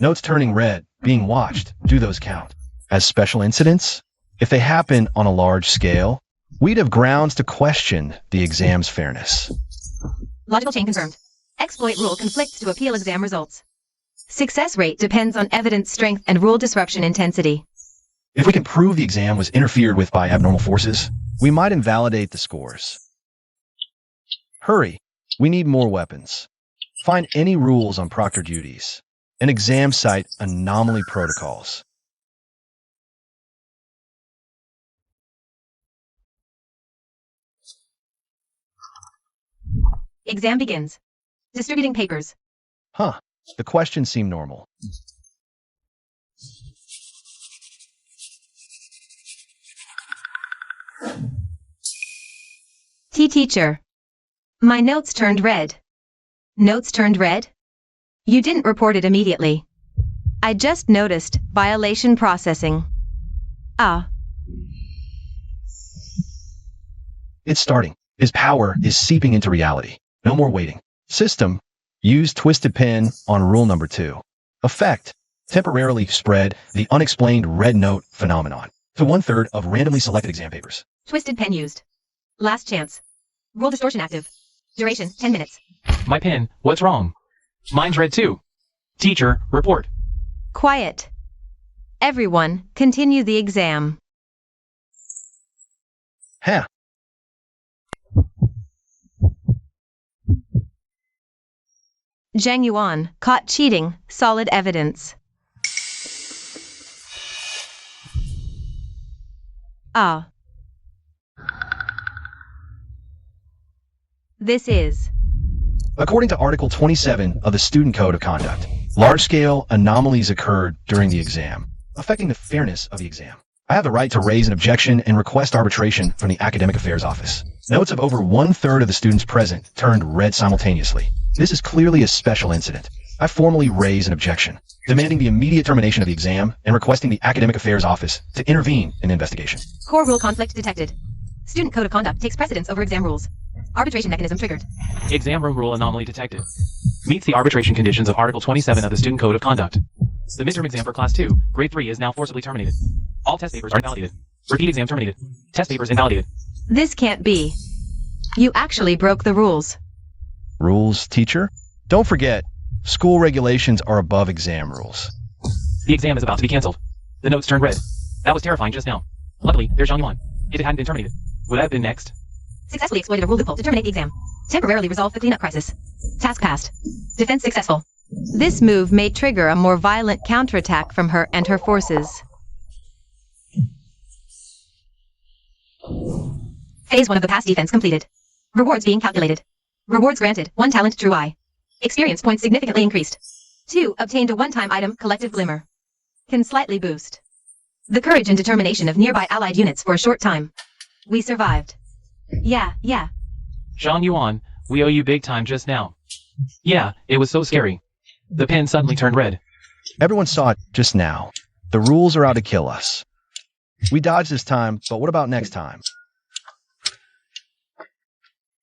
Notes turning red, being watched, do those count as special incidents? If they happen on a large scale, we'd have grounds to question the exam's fairness. Logical chain confirmed. Exploit rule conflicts to appeal exam results. Success rate depends on evidence strength and rule disruption intensity. If we can prove the exam was interfered with by abnormal forces, we might invalidate the scores. Hurry, we need more weapons. Find any rules on proctor duties. An exam site anomaly protocols. Exam begins. Distributing papers. Huh, the questions seem normal. Teacher. My notes turned red. Notes turned red? You didn't report it immediately. I just noticed violation processing. Ah. It's starting. His power is seeping into reality. No more waiting. System. Use twisted pen on rule number 2. Effect. Temporarily spread the unexplained red note phenomenon to 1/3 of randomly selected exam papers. Twisted pen used. Last chance. Rule distortion active. Duration, 10 minutes. My pen, what's wrong? Mine's red too. Teacher, report. Quiet. Everyone, continue the exam. Huh. Zhang Yuan, caught cheating, solid evidence. Ah. This is. According to Article 27 of the Student Code of Conduct, large-scale anomalies occurred during the exam, affecting the fairness of the exam. I have the right to raise an objection and request arbitration from the Academic Affairs Office. Notes of over 1/3 of the students present turned red simultaneously. This is clearly a special incident. I formally raise an objection, demanding the immediate termination of the exam and requesting the Academic Affairs Office to intervene in the investigation. Core rule conflict detected. Student Code of Conduct takes precedence over exam rules. Arbitration mechanism triggered. Exam room rule anomaly detected. Meets the arbitration conditions of Article 27 of the Student Code of Conduct. The midterm exam for Class 2, Grade 3 is now forcibly terminated. All test papers are invalidated. Repeat exam terminated. Test papers invalidated. This can't be. You actually broke the rules. Rules, teacher? Don't forget, school regulations are above exam rules. The exam is about to be cancelled. The notes turned red. That was terrifying just now. Luckily, there's Zhang Yuan. If it hadn't been terminated, would I have been next? Successfully exploited a rule loophole to terminate the exam. Temporarily resolved the cleanup crisis. Task passed. Defense successful. This move may trigger a more violent counterattack from her and her forces. Phase 1 of the past defense completed. Rewards being calculated. Rewards granted, 1 talent true eye. Experience points significantly increased. 2. Obtained a one-time item, collective glimmer. Can slightly boost the courage and determination of nearby allied units for a short time. We survived. Yeah. Zhang Yuan, we owe you big time just now. Yeah, it was so scary. The pen suddenly turned red. Everyone saw it just now. The rules are out to kill us. We dodged this time, but what about next time?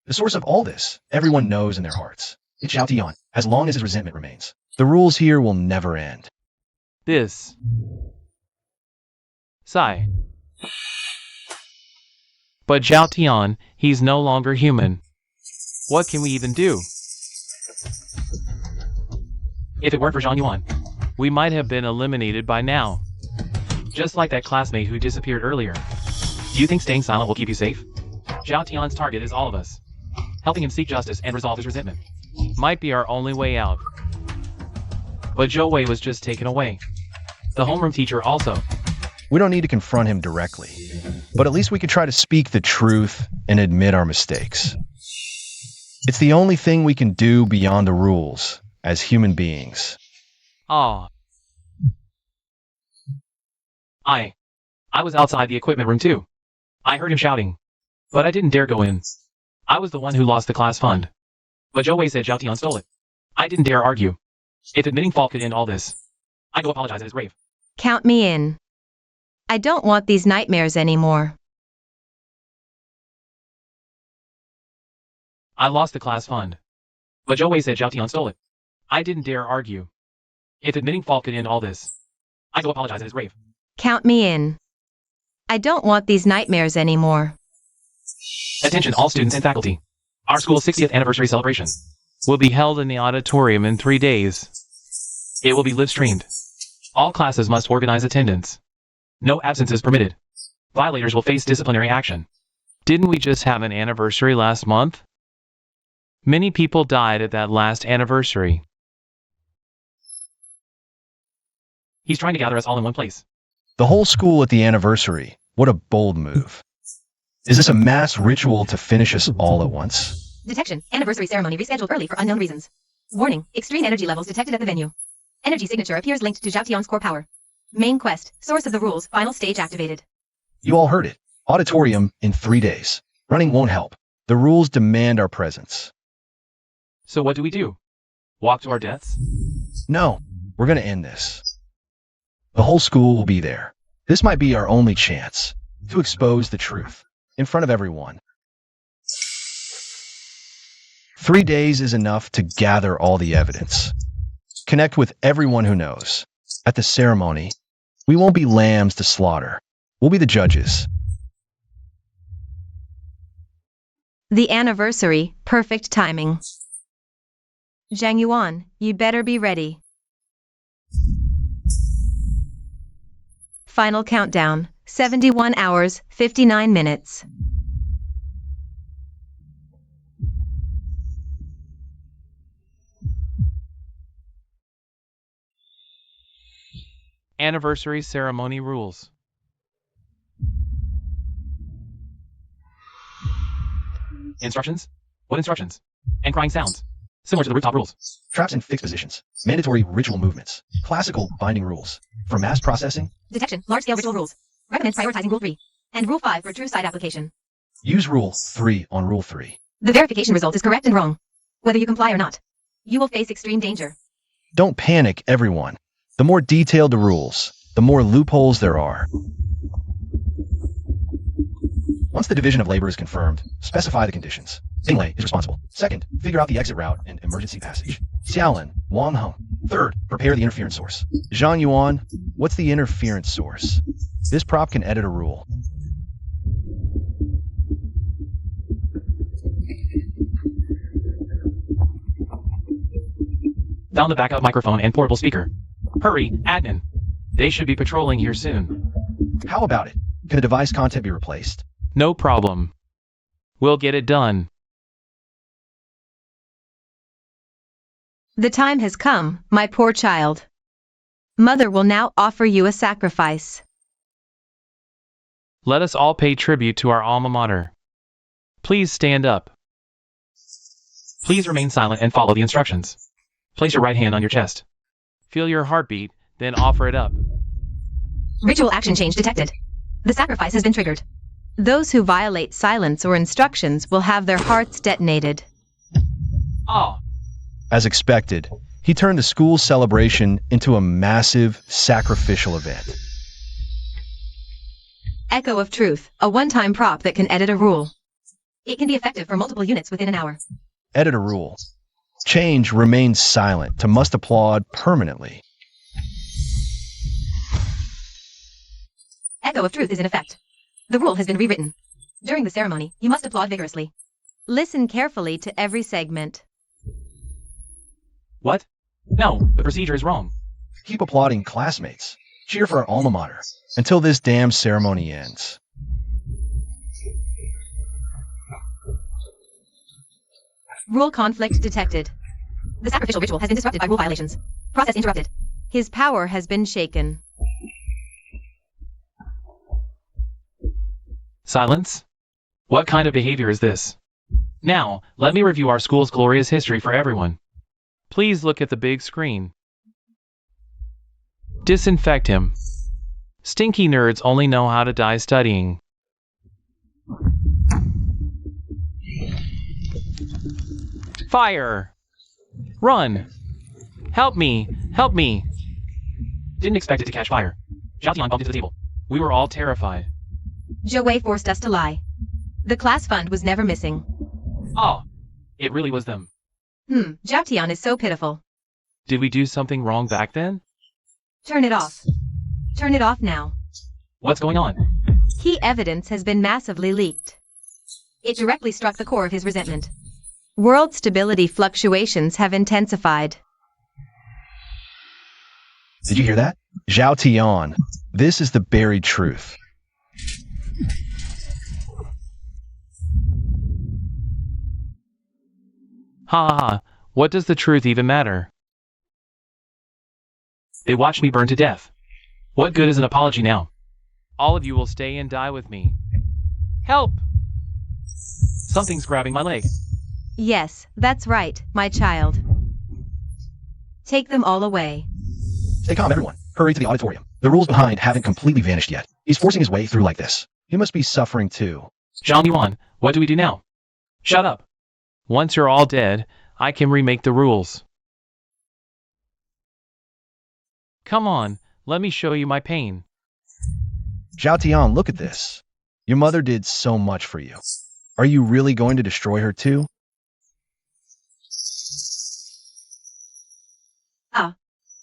The source of all this, everyone knows in their hearts. It's Zhao Tian, as long as his resentment remains. The rules here will never end. This. Sigh. But Zhao Tian, he's no longer human. What can we even do? If it weren't for Zhang Yuan, we might have been eliminated by now. Just like that classmate who disappeared earlier. Do you think staying silent will keep you safe? Zhao Tian's target is all of us. Helping him seek justice and resolve his resentment might be our only way out. But Zhou Wei was just taken away. The homeroom teacher also. We don't need to confront him directly, but at least we could try to speak the truth and admit our mistakes. It's the only thing we can do beyond the rules as human beings. Ah. I was outside the equipment room too. I heard him shouting, but I didn't dare go in. I was the one who lost the class fund. But Zhou Wei said Zhao Tian stole it. I didn't dare argue. If admitting fault could end all this, I go apologize at his grave. Count me in. I don't want these nightmares anymore. I lost the class fund. But Zhou Wei said Zhao Tian stole it. I didn't dare argue. If admitting fault could end all this, I go apologize at his grave. Count me in. I don't want these nightmares anymore. Attention all students and faculty. Our school's 60th anniversary celebration will be held in the auditorium in 3 days. It will be live-streamed. All classes must organize attendance. No absences permitted. Violators will face disciplinary action. Didn't we just have an anniversary last month? Many people died at that last anniversary. He's trying to gather us all in one place. The whole school at the anniversary. What a bold move. Is this a mass ritual to finish us all at once? Detection. Anniversary ceremony rescheduled early for unknown reasons. Warning. Extreme energy levels detected at the venue. Energy signature appears linked to Zhao Tian's core power. Main quest. Source of the rules. Final stage activated. You all heard it. Auditorium in 3 days. Running won't help. The rules demand our presence. So what do we do? Walk to our deaths? No, we're going to end this. The whole school will be there. This might be our only chance to expose the truth in front of everyone. 3 days is enough to gather all the evidence. Connect with everyone who knows. At the ceremony, we won't be lambs to slaughter. We'll be the judges. The anniversary, perfect timing. Zhang Yuan, you better be ready. Final countdown, 71 hours, 59 minutes. Anniversary ceremony rules. Instructions? What instructions? And crying sounds. Similar to the rooftop rules. Traps in fixed positions. Mandatory ritual movements. Classical binding rules. For mass processing, Detection. Large-scale ritual rules. Recommends prioritizing Rule 3. And Rule 5 for true site application. use Rule 3 on Rule 3. The verification result is correct and wrong. Whether you comply or not, you will face extreme danger. Don't panic, everyone. The more detailed the rules, the more loopholes there are. Once the division of labor is confirmed, specify the conditions. Inlay is responsible. Second, figure out the exit route and emergency passage. Xiaolin, Wang Heng. Third, prepare the interference source. Zhang Yuan, what's the interference source? This prop can edit a rule. Found the backup microphone and portable speaker. Hurry, admin. They should be patrolling here soon. How about it? Can the device content be replaced? No problem. We'll get it done. The time has come, my poor child. Mother will now offer you a sacrifice. Let us all pay tribute to our alma mater. Please stand up. Please remain silent and follow the instructions. Place your right hand on your chest. Feel your heartbeat, then offer it up. Ritual action change detected. The sacrifice has been triggered. Those who violate silence or instructions will have their hearts detonated. Ah, As expected, he turned the school celebration into a massive sacrificial event. Echo of Truth, a one-time prop that can edit a rule. It can be effective for multiple units within an hour. Edit a rule. Change remains silent to must applaud permanently. Echo of Truth is in effect. The rule has been rewritten. During the ceremony, you must applaud vigorously. Listen carefully to every segment. What? No, the procedure is wrong. Keep applauding, classmates. Cheer for our alma mater until this damn ceremony ends. Rule conflict detected. The sacrificial ritual has been disrupted by rule violations. Process interrupted. His power has been shaken. Silence? What kind of behavior is this? Now, let me review our school's glorious history for everyone. Please look at the big screen. Disinfect him. Stinky nerds only know how to die studying. Fire! Run! Help me! Help me! Didn't expect it to catch fire. Zhao Tian bumped into the table. We were all terrified. Zhou Wei forced us to lie. The class fund was never missing. Oh, it really was them. Zhao Tian is so pitiful. Did we do something wrong back then? Turn it off. Turn it off now. What's going on? Key evidence has been massively leaked. It directly struck the core of his resentment. World stability fluctuations have intensified. Did you hear that? Zhao Tian. This is the buried truth. Ha ha ha, what does the truth even matter? They watched me burn to death. What good is an apology now? All of you will stay and die with me. Help! Something's grabbing my leg. Yes, that's right, my child. Take them all away. Stay calm, everyone. Hurry to the auditorium. The rules behind haven't completely vanished yet. He's forcing his way through like this. He must be suffering too. Zhang Yuan, what do we do now? Shut up. Once you're all dead, I can remake the rules. Come on, let me show you my pain. Zhao Tian, look at this. Your mother did so much for you. Are you really going to destroy her too?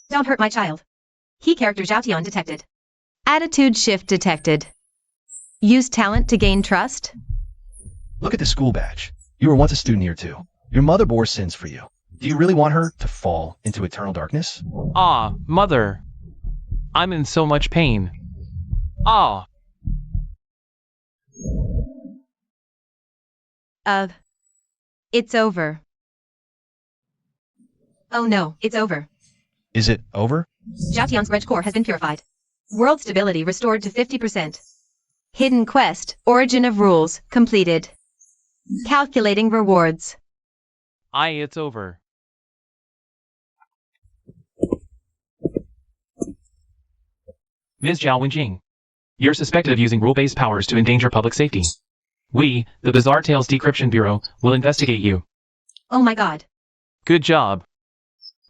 Don't hurt my child. Key character Zhao Tian detected. Attitude shift detected. Use talent to gain trust. Look at the school badge. You were once a student here too. Your mother bore sins for you. Do you really want her to fall into eternal darkness? Ah, mother. I'm in so much pain. Ah. It's over. Oh no, it's over. Is it over? Zhao Tian's grudge core has been purified. World stability restored to 50%. Hidden quest, origin of rules, completed. Calculating rewards. It's over. Ms. Zhao Wenjing, you're suspected of using rule-based powers to endanger public safety. We, the Bizarre Tales Decryption Bureau, will investigate you. Oh my god. Good job.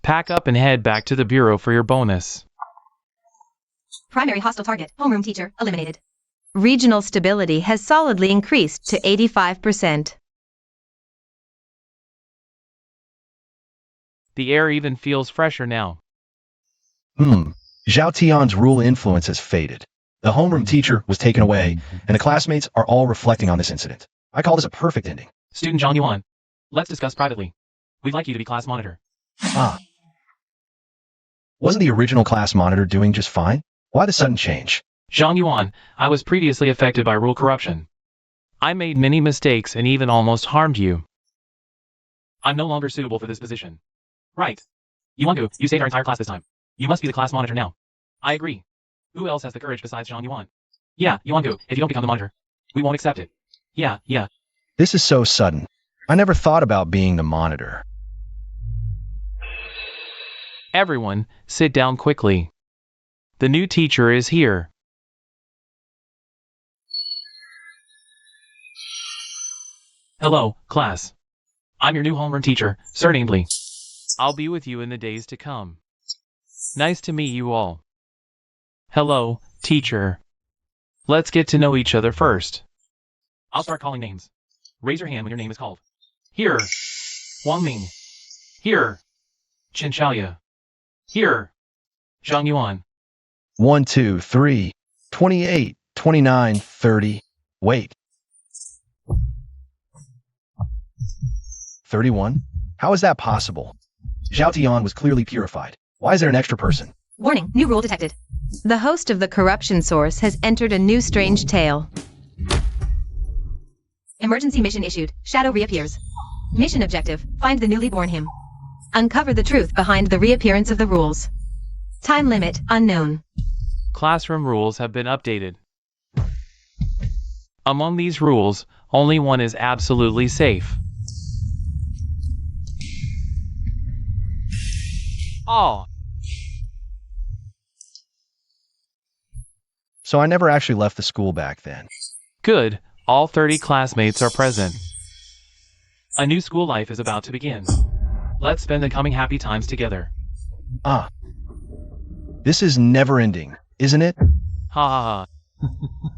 Pack up and head back to the Bureau for your bonus. Primary hostile target, homeroom teacher, eliminated. Regional stability has solidly increased to 85%. The air even feels fresher now. Zhao Tian's rule influence has faded. The homeroom teacher was taken away, and the classmates are all reflecting on this incident. I call this a perfect ending. Student Zhang Yuan, let's discuss privately. We'd like you to be class monitor. Wasn't the original class monitor doing just fine? Why the sudden change? Zhang Yuan, I was previously affected by rule corruption. I made many mistakes and even almost harmed you. I'm no longer suitable for this position. Right. Yuan-gu, you saved our entire class this time. You must be the class monitor now. I agree. Who else has the courage besides Zhang Yuan? Yeah, Yuan-gu, if you don't become the monitor, we won't accept it. Yeah. This is so sudden. I never thought about being the monitor. Everyone, sit down quickly. The new teacher is here. Hello, class. I'm your new homeroom teacher, surnamed Lee. I'll be with you in the days to come. Nice to meet you all. Hello, teacher. Let's get to know each other first. I'll start calling names. Raise your hand when your name is called. Here, Wang Ming. Here, Chen Xiaoya. Here, Zhang Yuan. 1, 2, 3, 28, 29, 30. Wait. 31? How is that possible? Zhao Tian was clearly purified. Why is there an extra person? Warning, new rule detected. The host of the corruption source has entered a new strange tale. Emergency mission issued. Shadow reappears. Mission objective, find the newly born him. Uncover the truth behind the reappearance of the rules. Time limit, unknown. Classroom rules have been updated. Among these rules, only one is absolutely safe. All. So I never actually left the school back then. Good, all 30 classmates are present. A new school life is about to begin. Let's spend the coming happy times together. This is never ending, isn't it? Ha ha ha.